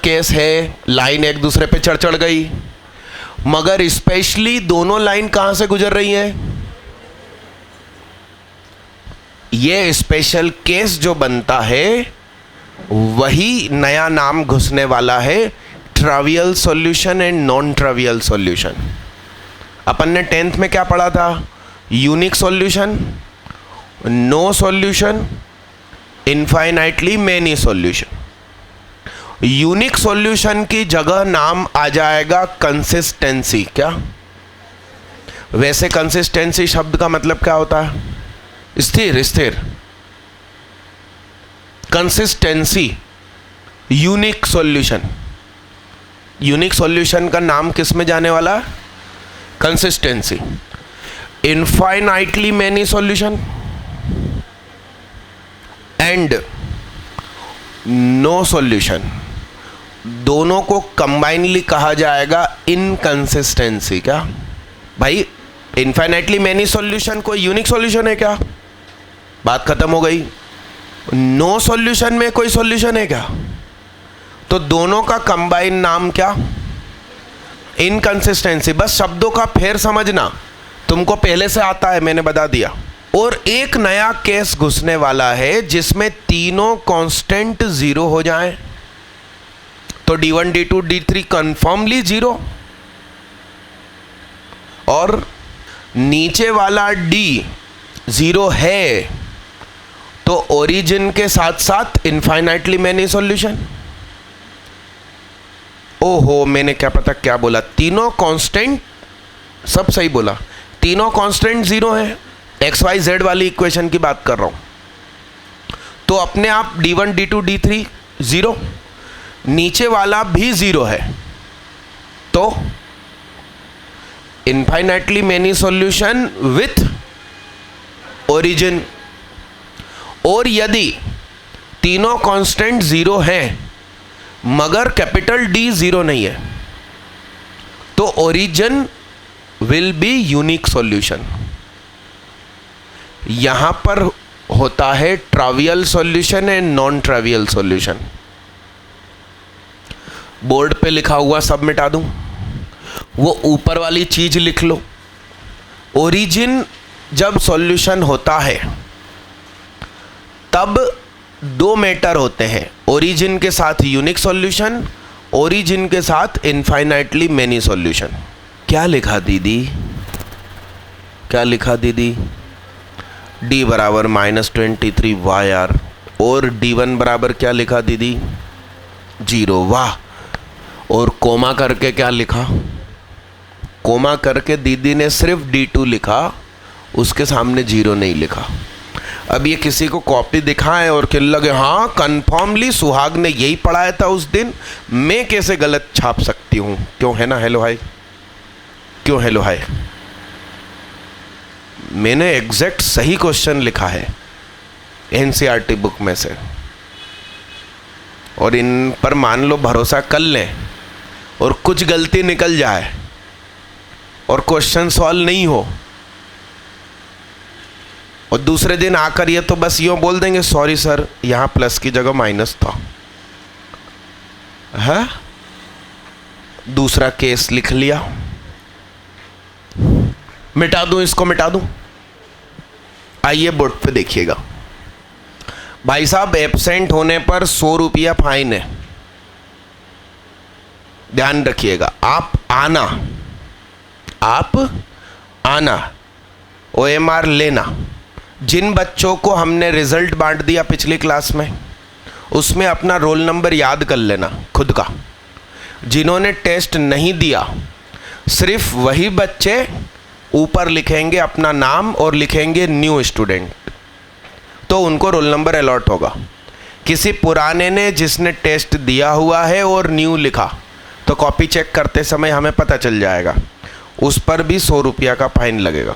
केस है, लाइन एक दूसरे पे चढ़ गई, मगर स्पेशली दोनों लाइन कहां से गुजर रही हैं? ये स्पेशल केस जो बनता है वही नया नाम घुसने वाला है, trivial solution and non trivial solution. अपन ने 10th में क्या पढ़ा था? Unique solution, no solution, infinitely many solution. Unique solution की जगह नाम आ जाएगा कंसिस्टेंसी। क्या? वैसे कंसिस्टेंसी शब्द का मतलब क्या होता है? स्थिर। कंसिस्टेंसी यूनिक सॉल्यूशन का नाम किस में जाने वाला? Consistency. Infinitely many solution and no solution, दोनों को कंबाइनली कहा जाएगा इनकंसिस्टेंसी। क्या भाई, इनफाइनाइटली मेनी सॉल्यूशन कोई यूनिक सॉल्यूशन है क्या? बात खत्म हो गई। नो सॉल्यूशन में कोई सॉल्यूशन है क्या? तो दोनों का कंबाइन नाम क्या? इनकंसिस्टेंसी। बस शब्दों का फेर समझना, तुमको पहले से आता है, मैंने बता दिया। और एक नया केस घुसने वाला है जिसमें तीनों कांस्टेंट 0 हो जाएं। तो D1 D2 D3 कंफर्मली 0, और नीचे वाला D 0 है, तो ओरिजिन के साथ साथ इनफाइनाइटली मेनी सॉल्यूशन। ओहो, मैंने क्या पता क्या बोला, तीनों कांस्टेंट, सब सही बोला, तीनों कांस्टेंट 0 है। XYZ वाली इक्वेशन की बात कर रहा हूं। तो अपने आप D1 D2 D3 0, नीचे वाला भी 0 है, तो infinitely many solution with origin. और यदि तीनों कांस्टेंट जीरो हैं मगर कैपिटल डी जीरो नहीं है तो origin will be unique solution. यहां पर होता है trivial solution and non trivial solution. Board पे लिखा हुआ सब मिटा दूं, वो ऊपर वाली चीज लिख लो। ओरिजिन जब सॉल्यूशन होता है तब दो मैटर होते हैं, ओरिजिन के साथ यूनिक सॉल्यूशन, ओरिजिन के साथ इनफाइनाइटली मेनी सॉल्यूशन। क्या लिखा दीदी, क्या लिखा दीदी? d बराबर -23 yr और d1 बराबर क्या लिखा दीदी? 0। वाह। और कोमा करके क्या लिखा? कोमा करके दीदी ने सिर्फ d2 लिखा, उसके सामने 0 नहीं लिखा। अब ये किसी को कॉपी दिखाएं और कि लगे हाँ कन्फर्मली सुहाग ने यही पढ़ाया था उस दिन, मैं कैसे गलत छाप सकती हूँ? क्यों है ना हेलो हाय, क्यों हेलो हाय? मैंने एग्जैक्ट सही क्वेश्चन लिखा है एनसीईआरटी बुक में से, और इन पर मान लो भरोसा कर लें और कुछ गलती निकल जाए और क्वेश्चन सॉल्व नहीं हो और दूसरे दिन आकर ये तो बस यूँ बोल देंगे सॉरी सर यहाँ प्लस की जगह माइनस था, है? दूसरा केस लिख लिया, मिटा दूं इसको, मिटा दूं? आइए बोर्ड पे देखिएगा। भाई साहब एब्सेंट होने पर 100 रुपया फाइन है, ध्यान रखिएगा। आप आना OMR लेना। जिन बच्चों को हमने रिजल्ट बांट दिया पिछली क्लास में उसमें अपना रोल नंबर याद कर लेना खुद का। जिन्होंने टेस्ट नहीं दिया सिर्फ वही बच्चे ऊपर लिखेंगे अपना नाम और लिखेंगे न्यू स्टूडेंट, तो उनको रोल नंबर अलॉट होगा। किसी पुराने ने जिसने टेस्ट दिया हुआ है और न्यू लिखा तो कॉपी चेक करते समय हमें पता चल जाएगा, उस पर भी 100 रुपया का फाइन लगेगा।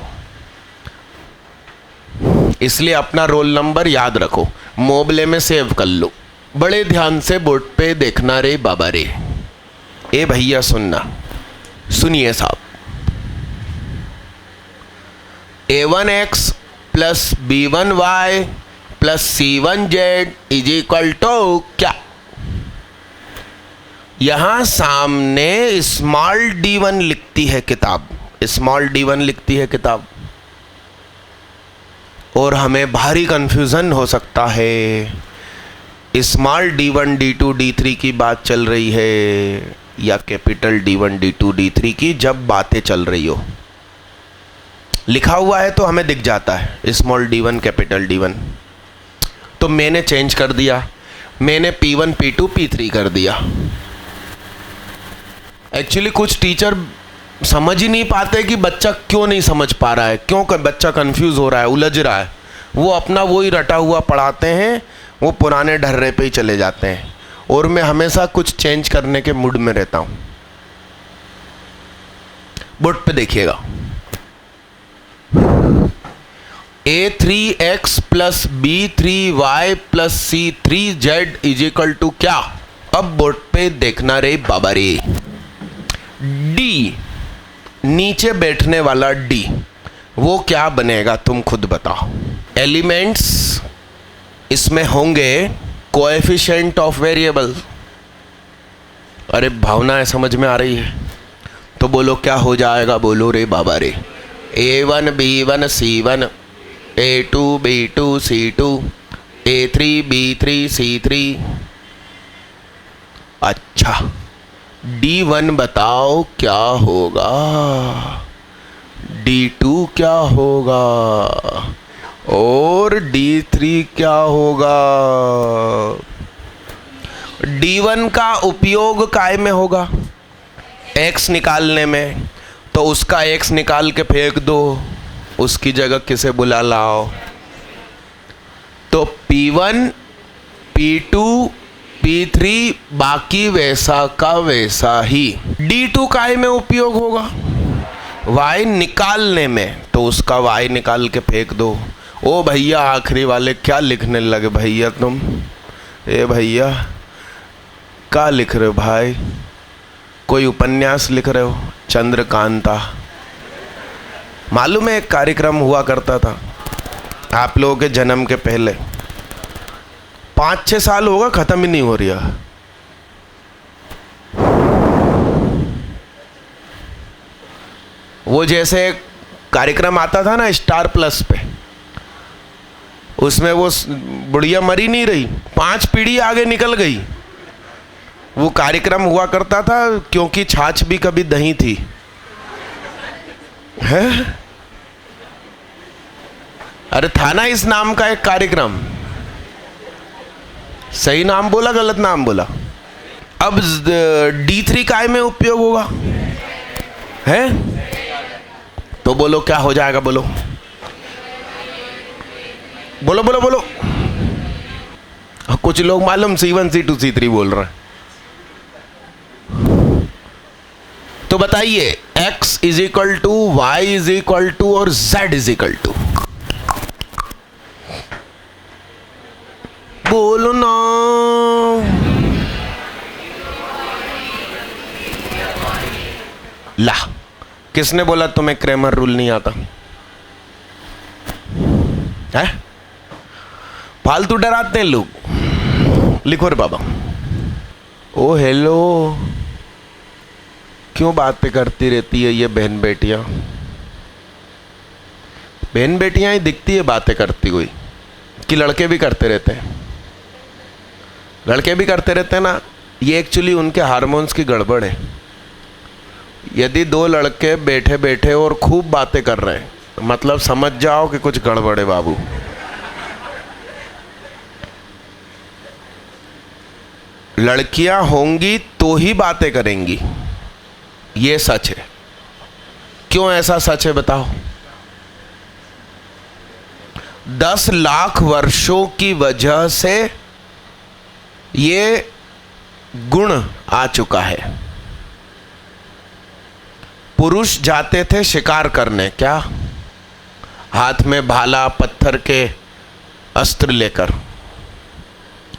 इसलिए अपना रोल नंबर याद रखो, मोबाइल में सेव कर लो। बड़े ध्यान से बोर्ड पे देखना रे बाबा रे। ए भैया सुनना, सुनिए साहब। a1x plus b1y plus c1z is equal to क्या? यहां सामने स्मॉल d1 लिखती है किताब, स्मॉल d1 लिखती है किताब, और हमें भारी कंफ्यूजन हो सकता है स्मॉल d1 d2 d3 की बात चल रही है या कैपिटल d1 d2 d3 की जब बातें चल रही हो। लिखा हुआ है तो हमें दिख जाता है स्मॉल d1 कैपिटल d1, तो मैंने चेंज कर दिया, मैंने p1 p2 p3 कर दिया। एक्चुअली कुछ टीचर समझ ही नहीं पाते कि बच्चा क्यों नहीं समझ पा रहा है, क्यों बच्चा कंफ्यूज हो रहा है, उलझ रहा है। वो अपना वही रटा हुआ पढ़ाते हैं, वो पुराने ढर्रे पे ही चले जाते हैं, और मैं हमेशा कुछ चेंज करने के मूड में रहता हूँ। बोर्ड पे देखिएगा, a3x plus b3y plus c3z is equal to क्या? अब बोर्ड पे देखना रे बाबा रे। d नीचे बैठने वाला d वो क्या बनेगा तुम खुद बताओ। एलिमेंट्स इसमें होंगे कोएफिशिएंट ऑफ वेरिएबल। अरे भावना है समझ में आ रही है तो बोलो क्या हो जाएगा, बोलो रे बाबा रे। a1 b1 c1 a2 b2 c2 a3 b3 c3। अच्छा d1 बताओ क्या होगा, d2 क्या होगा और d3 क्या होगा? d1 का उपयोग काय में होगा? x निकालने में, तो उसका x निकाल के फेंक दो, उसकी जगह किसे बुला लाओ। तो p1 p2 p3 बाकी वैसा का वैसा ही। d2 काय में उपयोग होगा? वाई निकालने में, तो उसका वाई निकाल के फेंक दो। ओ भैया आखिरी वाले क्या लिखने लगे भैया तुम? ए भैया क्या लिख रहे हो भाई? कोई उपन्यास लिख रहे हो? चंद्रकांता। मालूम है एक कार्यक्रम हुआ करता था आप लोगों के जन्म के पहले, 5-6 साल होगा, खत्म ही नहीं हो रही है। वो जैसे एक कार्यक्रम आता था ना स्टार प्लस पे, उसमें वो बुढ़िया मरी नहीं रही, 5 पीढ़ी आगे निकल गई। वो कार्यक्रम हुआ करता था क्योंकि छाछ भी कभी दही थी, है? अरे था ना इस नाम का एक कार्यक्रम। सही नाम बोला गलत नाम बोला? अब D3 काय में उपयोग होगा है? तो बोलो क्या हो जाएगा? बोलो बोलो बोलो बोलो। कुछ लोग मालूम C1 C2 C3 बोल रहे हैं। तो बताइए x is equal to y is equal to और z इज इक्वल टू, बोलो ना। ला, किसने बोला तुम्हें क्रेमर रूल नहीं आता है? फालतू डराते हैं लोग। लिखो रे बाबा। ओ हेलो, क्यों बातें करती रहती है ये बहन बेटियां? बहन बेटियां ही दिखती है बातें करती हुई, कि लड़के भी करते रहते हैं? लड़के भी करते रहते हैं ना। ये एक्चुअली उनके हार्मोन्स की गड़बड़ है। यदि 2 लड़के बैठे बैठे और खूब बातें कर रहे हैं, मतलब समझ जाओ कि कुछ गड़बड़ है बाबू। लड़कियां होंगी तो ही बातें करेंगी, ये सच है। क्यों ऐसा सच है बताओ? 10 लाख वर्षों की वजह से ये गुण आ चुका है। पुरुष जाते थे शिकार करने, क्या हाथ में भाला पत्थर के अस्त्र लेकर।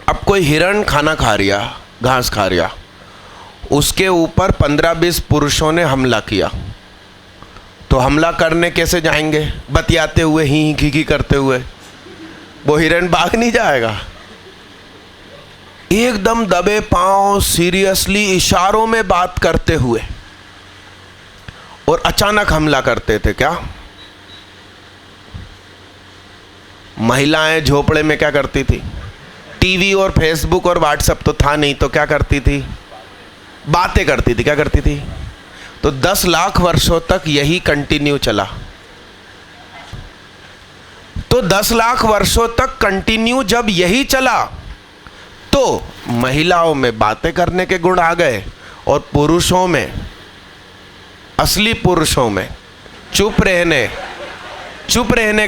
अब कोई हिरण खाना खा रिया, घास खा रिया, उसके ऊपर 15-20 पुरुषों ने हमला किया, तो हमला करने कैसे जाएंगे? बतियाते हुए, ही खी करते हुए। वो हिरण भाग नहीं जाएगा। एकदम दबे पांव, सीरियसली इशारों में बात करते हुए, और अचानक हमला करते थे। क्या महिलाएं झोपड़े में क्या करती थी? टीवी और फेसबुक और व्हाट्सएप तो था नहीं, तो क्या करती थी? बातें करती थी। क्या करती थी? तो 10 लाख वर्षों तक यही कंटिन्यू चला। तो 10 लाख वर्षों तक कंटिन्यू जब यही चला, तो महिलाओं में बातें करने के गुण आ गए, और पुरुषों में, असली पुरुषों में चुप रहने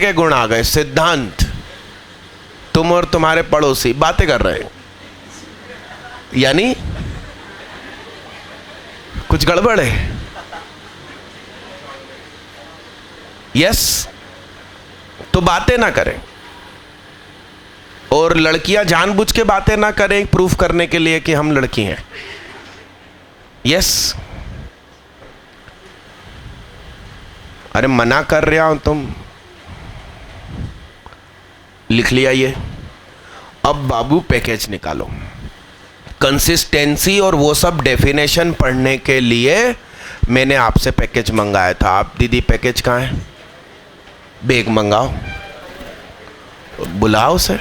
के गुण आ गए। सिद्धांत, तुम और तुम्हारे पड़ोसी बातें कर रहे हैं, यानी कुछ गड़बड़ है। यस, तो बातें ना करें। और लड़कियां जानबूझ के बातें ना करें प्रूफ करने के लिए कि हम लड़की हैं। यस, अरे मना कर रहा हूं, तुम लिख लिया ये। अब बाबू पैकेज निकालो। कंसिस्टेंसी और वो सब डेफिनेशन पढ़ने के लिए मैंने आपसे पैकेज मंगाया था। आप दीदी पैकेज कहाँ है? बैग मंगाओ, बुलाओ उसे।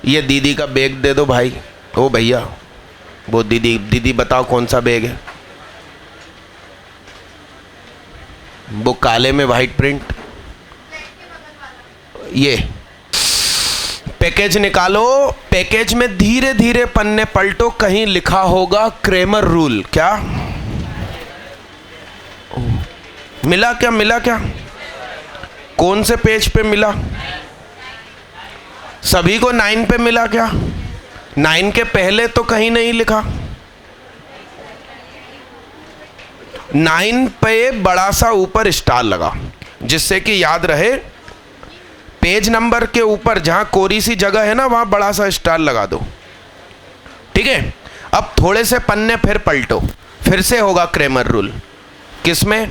ये दीदी का बैग दे दो भाई। ओ भैया, वो दीदी बताओ कौन सा बैग है? वो काले में वाइट प्रिंट। ये पैकेज निकालो। पैकेज में धीरे धीरे पन्ने पलटो, कहीं लिखा होगा क्रेमर रूल। क्या मिला? क्या मिला? क्या कौन से पेज पे मिला? सभी को 9 पे मिला क्या? 9 के पहले तो कहीं नहीं लिखा। 9 पे बड़ा सा ऊपर स्टार लगा, जिससे कि याद रहे पेज नंबर के ऊपर जहां कोरी सी जगह है ना, वहां बड़ा सा स्टार लगा दो। ठीक है, अब थोड़े से पन्ने फिर पलटो, फिर से होगा क्रेमर रूल। किसमें?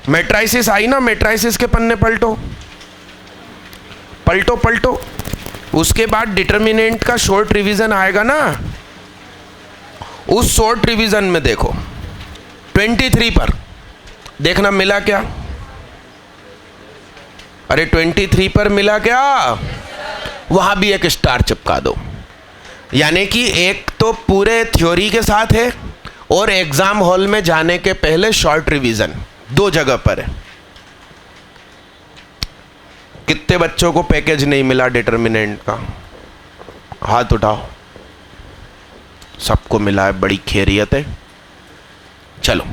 मैट्राइसिस आई ना, मैट्राइसिस के पन्ने पलटो पलटो पलटो। उसके बाद डिटर्मिनेंट का शॉर्ट रिवीजन आएगा ना, उस शॉर्ट रिवीजन में देखो 23 पर देखना मिला क्या। अरे 23 पर मिला क्या, वहां भी एक स्टार चिपका दो। यानी कि एक तो पूरे थ्योरी के साथ है और एग्जाम हॉल में जाने के पहले शॉर्ट रिवीजन, दो जगह पर है। कितने बच्चों को पैकेज नहीं मिला डिटर्मिनेंट का? हाथ उठाओ। सबको मिला है, बड़ी खैरियत है। चलो,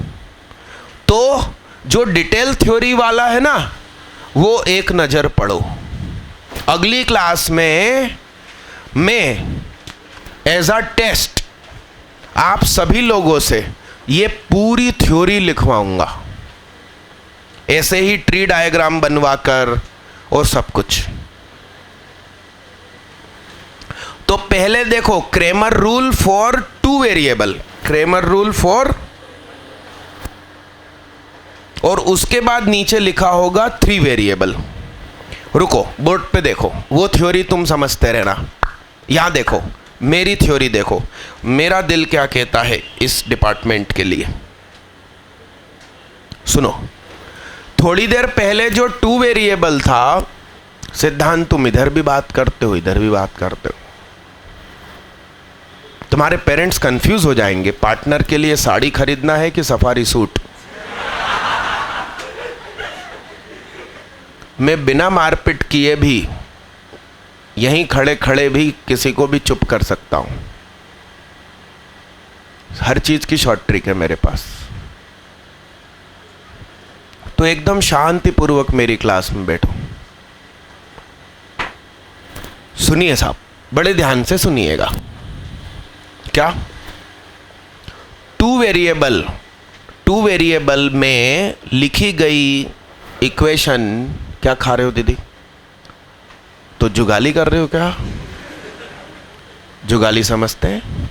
तो जो डिटेल थ्योरी वाला है ना, वो एक नज़र पढ़ो। अगली क्लास में मैं एज अ टेस्ट आप सभी लोगों से ये पूरी थ्योरी लिखवाऊंगा, ऐसे ही ट्री डायग्राम बनवाकर और सब कुछ। तो पहले देखो Cramer rule for 2 variable, Cramer rule for, और उसके बाद नीचे लिखा होगा 3 वेरिएबल। रुको, बोर्ड पे देखो, वो थ्योरी तुम समझते रहना। यहां देखो, मेरी थ्योरी देखो, मेरा दिल क्या कहता है इस डिपार्टमेंट के लिए। सुनो, थोड़ी देर पहले जो 2 वेरिएबल था, सिद्धांत तुम इधर भी बात करते हो, इधर भी बात करते हो। तुम्हारे पेरेंट्स कंफ्यूज हो जाएंगे, पार्टनर के लिए साड़ी खरीदना है कि सफारी सूट। मैं बिना मारपीट किए भी, यहीं खड़े खड़े भी किसी को भी चुप कर सकता हूं। हर चीज की शॉर्ट ट्रिक है मेरे पास। तो एकदम शांतिपूर्वक मेरी क्लास में बैठो। सुनिए साहब, बड़े ध्यान से सुनिएगा। क्या? 2 वेरिएबल में लिखी गई इक्वेशन, क्या खा रहे हो दीदी? तो जुगाली कर रहे हो क्या? जुगाली समझते हैं?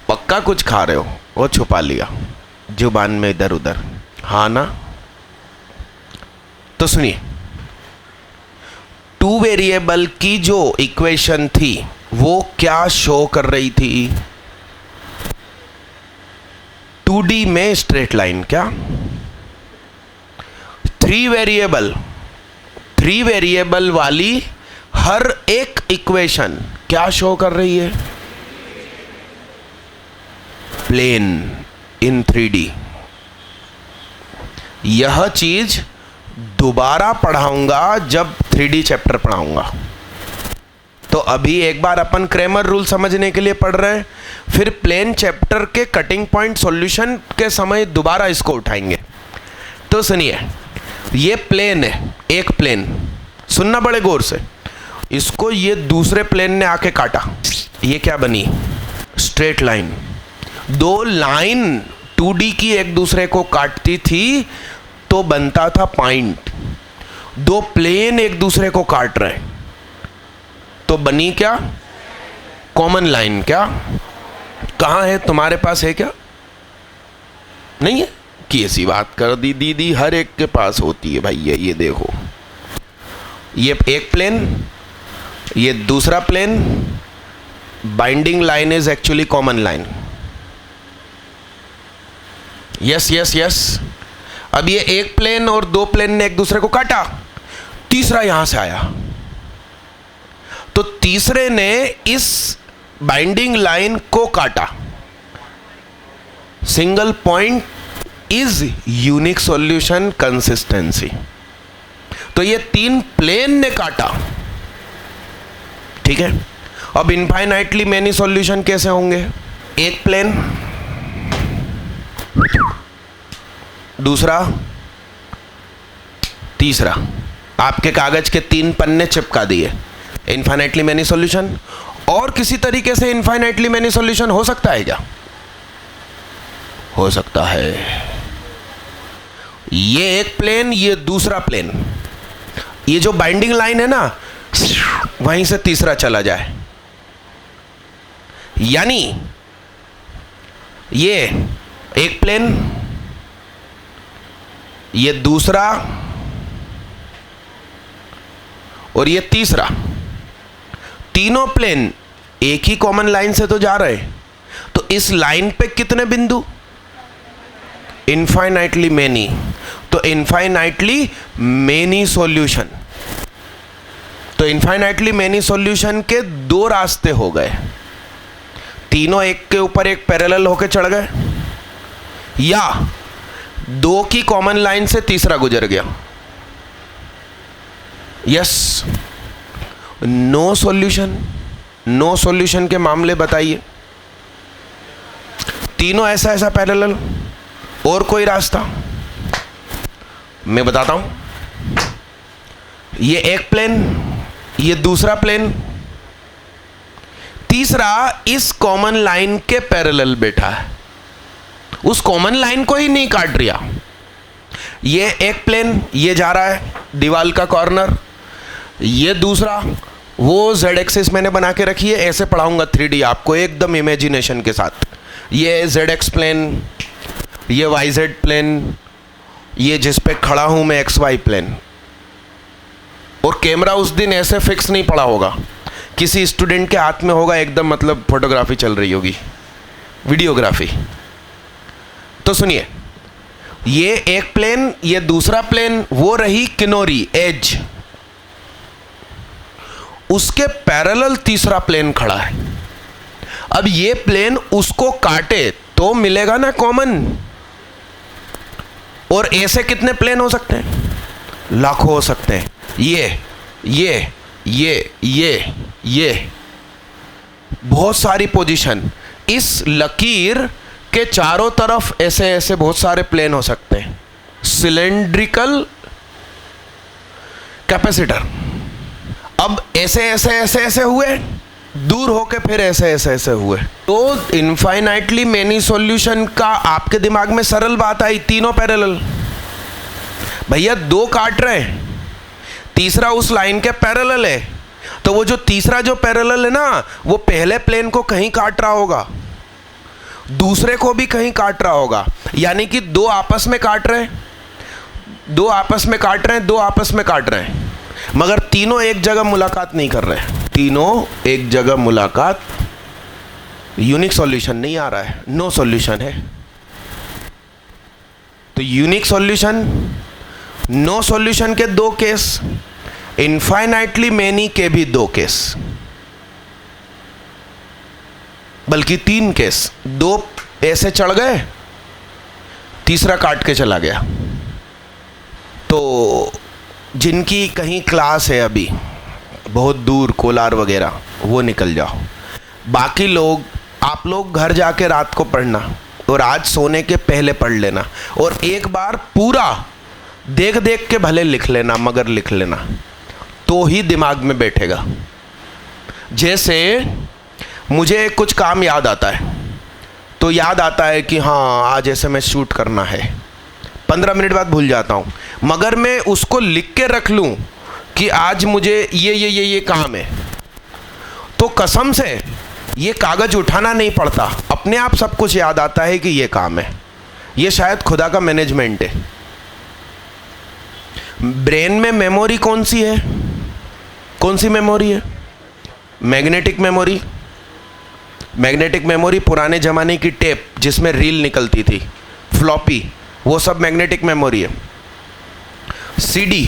पक्का कुछ खा रहे हो, वो छुपा लिया जुबान में इधर उधर, हाँ ना? तो सुनिए, 2 वेरिएबल की जो इक्वेशन थी वो क्या शो कर रही थी? 2D में स्ट्रेट लाइन। क्या? 3 वेरिएबल वाली हर एक इक्वेशन क्या शो कर रही है? प्लेन इन 3D। यह चीज दोबारा पढ़ाऊंगा जब 3D चैप्टर पढ़ाऊंगा। तो अभी एक बार अपन क्रेमर रूल समझने के लिए पढ़ रहे हैं, फिर प्लेन चैप्टर के कटिंग पॉइंट सॉल्यूशन के समय दोबारा इसको उठाएंगे। तो सुनिए, ये प्लेन है, एक प्लेन, सुनना बड़े गौर से। इसको ये दूसरे प्लेन ने आके काटा, ये क्या बनी? Straight line. 2 लाइन 2D की एक दूसरे को काटती थी तो बनता था पॉइंट। 2 प्लेन एक दूसरे को काट रहे तो बनी क्या? Common line. क्या? कहाँ है? तुम्हारे पास है क्या? नहीं है? कैसी बात कर दी दीदी, हर एक के पास होती है भाई। ये देखो, ये एक प्लेन, ये दूसरा plane, binding line is actually common line. Yes yes yes. अब ये एक प्लेन और 2 प्लेन ने एक दूसरे को काटा, तीसरा यहां से आया, तो तीसरे ने इस बाइंडिंग लाइन को काटा। Single point is unique solution consistency. तो ये 3 प्लेन ने काटा, ठीक है। अब इनफाइनाइटली मैनी सॉल्यूशन कैसे होंगे? एक प्लेन, दूसरा, तीसरा। आपके कागज के 3 पन्ने चिपका दिए, इनफाइनाइटली मैनी सॉल्यूशन। और किसी तरीके से इनफाइनाइटली मैनी सॉल्यूशन हो सकता है क्या? हो सकता है। ये एक प्लेन, ये दूसरा प्लेन, ये जो बाइंडिंग लाइन है ना, वहीं से तीसरा चला जाए। यानी ये एक प्लेन, ये दूसरा और ये तीसरा, तीनों प्लेन एक ही कॉमन लाइन से तो जा रहे हैं। तो इस लाइन पे कितने बिंदु? Infinitely many. तो इनफाइनाइटली मेनी सॉल्यूशन। तो इनफाइनाइटली मेनी सॉल्यूशन के दो रास्ते हो गए, तीनों एक के ऊपर एक पैरेलल होके चढ़ गए, या दो की कॉमन लाइन से तीसरा गुजर गया। Yes, no solution. No solution के मामले बताइए। तीनों ऐसा ऐसा पैरेलल, और कोई रास्ता? मैं बताता हूं। ये एक प्लेन, ये दूसरा प्लेन, तीसरा इस कॉमन लाइन के पैरेलल बैठा है, उस कॉमन लाइन को ही नहीं काट रहा। ये एक प्लेन, ये जा रहा है दीवार का कॉर्नर, ये दूसरा, वो जेड एक्सिस मैंने बना के रखी है, ऐसे पढ़ाऊंगा 3D आपको एकदम इमेजिनेशन के साथ। ये जेड एक्स प्लेन, ये वाई जेड प्लेन, ये जिस पे खड़ा हूं मैं एक्स वाई प्लेन। और कैमरा उस दिन ऐसे फिक्स नहीं पड़ा होगा, किसी स्टूडेंट के हाथ में होगा एकदम, मतलब फोटोग्राफी चल रही होगी, वीडियोग्राफी। तो सुनिए, ये एक प्लेन, ये दूसरा प्लेन, वो रही किनोरी एज, उसके पैरेलल तीसरा प्लेन खड़ा है। अब ये प्लेन उसको काटे तो मिलेगा ना कॉमन। और ऐसे कितने प्लेन हो सकते हैं? लाखों हो सकते हैं। ये बहुत सारी पोजीशन, इस लकीर के चारों तरफ ऐसे ऐसे बहुत सारे प्लेन हो सकते हैं। Cylindrical capacitor. अब ऐसे ऐसे ऐसे ऐसे हुए, दूर होके फिर ऐसे ऐसे ऐसे हुए। तो इनफाइनाइटली मेनी सॉल्यूशन का आपके दिमाग में सरल बात आई, तीनों पैरेलल। भैया दो काट रहे हैं, तीसरा उस लाइन के पैरेलल है, तो वो जो तीसरा जो पैरेलल है ना, वो पहले प्लेन को कहीं काट रहा होगा, दूसरे को भी कहीं काट रहा होगा। यानी कि दो आपस में काट रहे हैं, दो आपस में काट रहे हैं, दो आपस में काट रहे हैं, मगर तीनों एक जगह मुलाकात नहीं कर रहे हैं। तीनों एक जगह मुलाकात, यूनिक सॉल्यूशन नहीं आ रहा है, नो सॉल्यूशन है। तो यूनिक सॉल्यूशन, नो सॉल्यूशन के दो केस, इनफाइनाइटली मेनी के भी दो केस, बल्कि तीन केस। दो ऐसे चढ़ गए, तीसरा काट के चला गया। तो जिनकी कहीं क्लास है अभी बहुत दूर, कोलार वगैरह, वो निकल जाओ। बाकी लोग, आप लोग घर जाके रात को पढ़ना और आज सोने के पहले पढ़ लेना, और एक बार पूरा देख देख के भले लिख लेना, मगर लिख लेना तो ही दिमाग में बैठेगा। जैसे मुझे कुछ काम याद आता है, तो याद आता है कि हाँ आज ऐसे में शूट करना है, 15 मिनट बाद भूल जाता हूँ, मगर मैं उसको लिख के रख लूँ कि आज मुझे ये काम है, तो कसम से ये कागज़ उठाना नहीं पड़ता, अपने आप सब कुछ याद आता है कि ये काम है। ये शायद खुदा का मैनेजमेंट है। ब्रेन में मेमोरी कौन सी है? कौन सी मेमोरी है? Magnetic memory. मैग्नेटिक मेमोरी पुराने ज़माने की टेप जिसमें रील निकलती थी, फ्लॉपी, वो सब मैग्नेटिक मेमोरी है। सीडी,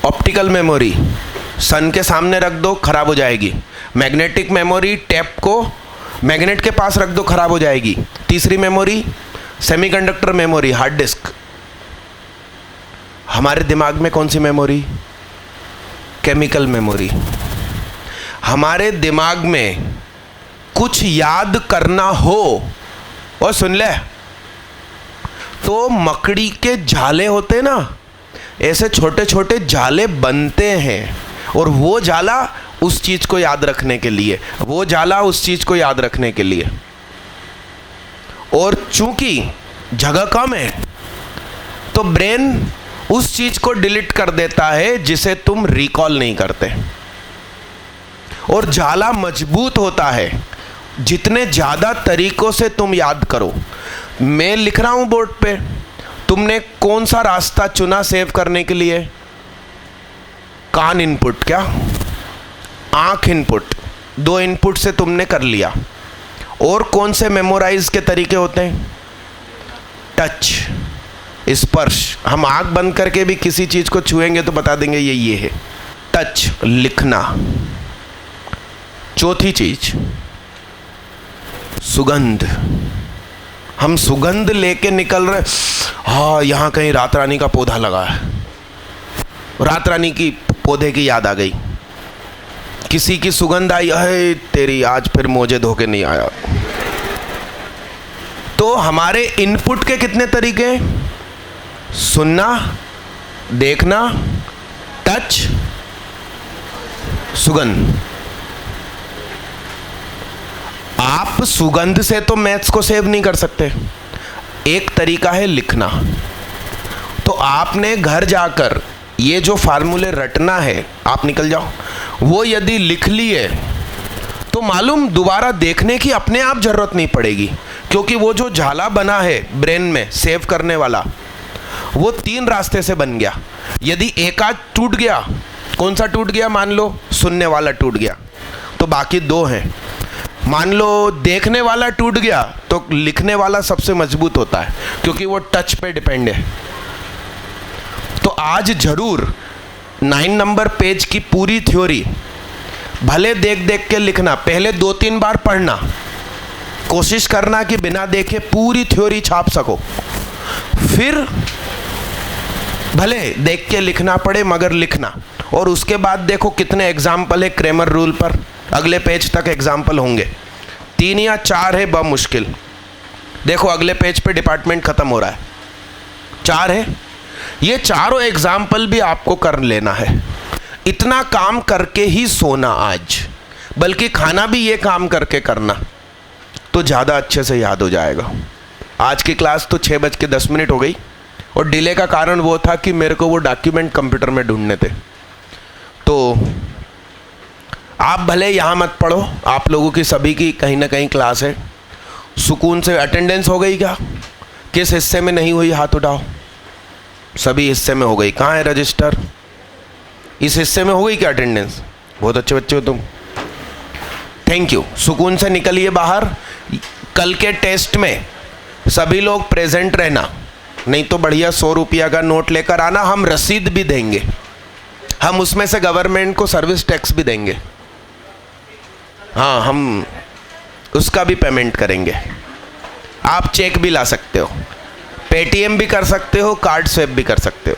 ऑप्टिकल मेमोरी, सन के सामने रख दो खराब हो जाएगी। मैग्नेटिक मेमोरी, टेप को मैग्नेट के पास रख दो खराब हो जाएगी। तीसरी memory semiconductor memory, hard disk. हमारे दिमाग में कौन सी मेमोरी? Chemical memory. हमारे दिमाग में कुछ याद करना हो, और सुन ले, तो मकड़ी के झाले होते ना, ऐसे छोटे छोटे झाले बनते हैं, और वो जाला उस चीज़ को याद रखने के लिए, वो जाला उस चीज़ को याद रखने के लिए। और चूंकि जगह कम है तो ब्रेन उस चीज को डिलीट कर देता है जिसे तुम रिकॉल नहीं करते। और जाला मजबूत होता है जितने ज़्यादा तरीकों से तुम याद करो। मैं लिख रहा हूं बोर्ड पे, तुमने कौन सा रास्ता चुना सेव करने के लिए? कान इनपुट, क्या आंख इनपुट, 2 इनपुट से तुमने कर लिया। और कौन से मेमोराइज के तरीके होते हैं? टच, स्पर्श। हम आंख बंद करके भी किसी चीज को छुएंगे तो बता देंगे ये है। टच, लिखना। चौथी चीज सुगंध। हम सुगंध लेके निकल रहे, हाँ यहाँ कहीं रात रानी का पौधा लगा है, रात रानी की पौधे की याद आ गई। किसी की सुगंध आई, है तेरी आज फिर मुझे धोखे नहीं आया। तो हमारे इनपुट के कितने तरीके हैं? सुनना, देखना, टच, सुगंध। आप सुगंध से तो मैथ्स को सेव नहीं कर सकते। एक तरीका है लिखना। तो आपने घर जाकर ये जो फार्मूले रटना है, आप निकल जाओ, वो यदि लिख लिए तो मालूम दोबारा देखने की अपने आप जरूरत नहीं पड़ेगी, क्योंकि वो जो झाला बना है ब्रेन में सेव करने वाला, वो 3 रास्ते से बन गया। यदि एक आध टूट गया, कौन सा टूट गया? मान लो सुनने वाला टूट गया, तो बाकी 2 हैं। मान लो देखने वाला टूट गया, तो लिखने वाला सबसे मजबूत होता है, क्योंकि वो टच पे डिपेंड है। तो आज जरूर 9 नंबर पेज की पूरी थ्योरी भले देख देख के लिखना, पहले 2-3 बार पढ़ना, कोशिश करना कि बिना देखे पूरी थ्योरी छाप सको। फिर भले देख के लिखना पड़े मगर लिखना। और उसके बाद देखो कितने एग्जाम्पल है क्रेमर रूल पर, अगले पेज तक एग्जाम्पल होंगे। 3 या 4 है बमुश्किल। देखो अगले पेज पे डिपार्टमेंट खत्म हो रहा है, 4 है। ये चारों एग्जाम्पल भी आपको कर लेना है। इतना काम करके ही सोना आज, बल्कि खाना भी ये काम करके करना, तो ज़्यादा अच्छे से याद हो जाएगा। आज की क्लास तो 6:10 हो गई, और डिले का कारण वो था कि मेरे को वो डॉक्यूमेंट कंप्यूटर में ढूंढने थे। तो आप भले यहाँ मत पढ़ो, आप लोगों की सभी की कहीं ना कहीं क्लास है। सुकून से अटेंडेंस हो गई क्या? किस हिस्से में नहीं हुई हाथ उठाओ। सभी हिस्से में हो गई। कहाँ है रजिस्टर? इस हिस्से में हो गई क्या अटेंडेंस? बहुत अच्छे बच्चे हो तुम, थैंक यू। सुकून से निकलिए बाहर। कल के टेस्ट में सभी लोग प्रेजेंट रहना, नहीं तो बढ़िया 100 रुपया का नोट लेकर आना। हम रसीद भी देंगे, हम उसमें से गवर्नमेंट को सर्विस टैक्स भी देंगे। हाँ, हम उसका भी पेमेंट करेंगे। आप चेक भी ला सकते हो, पेटीएम भी कर सकते हो, कार्ड स्वैप भी कर सकते हो।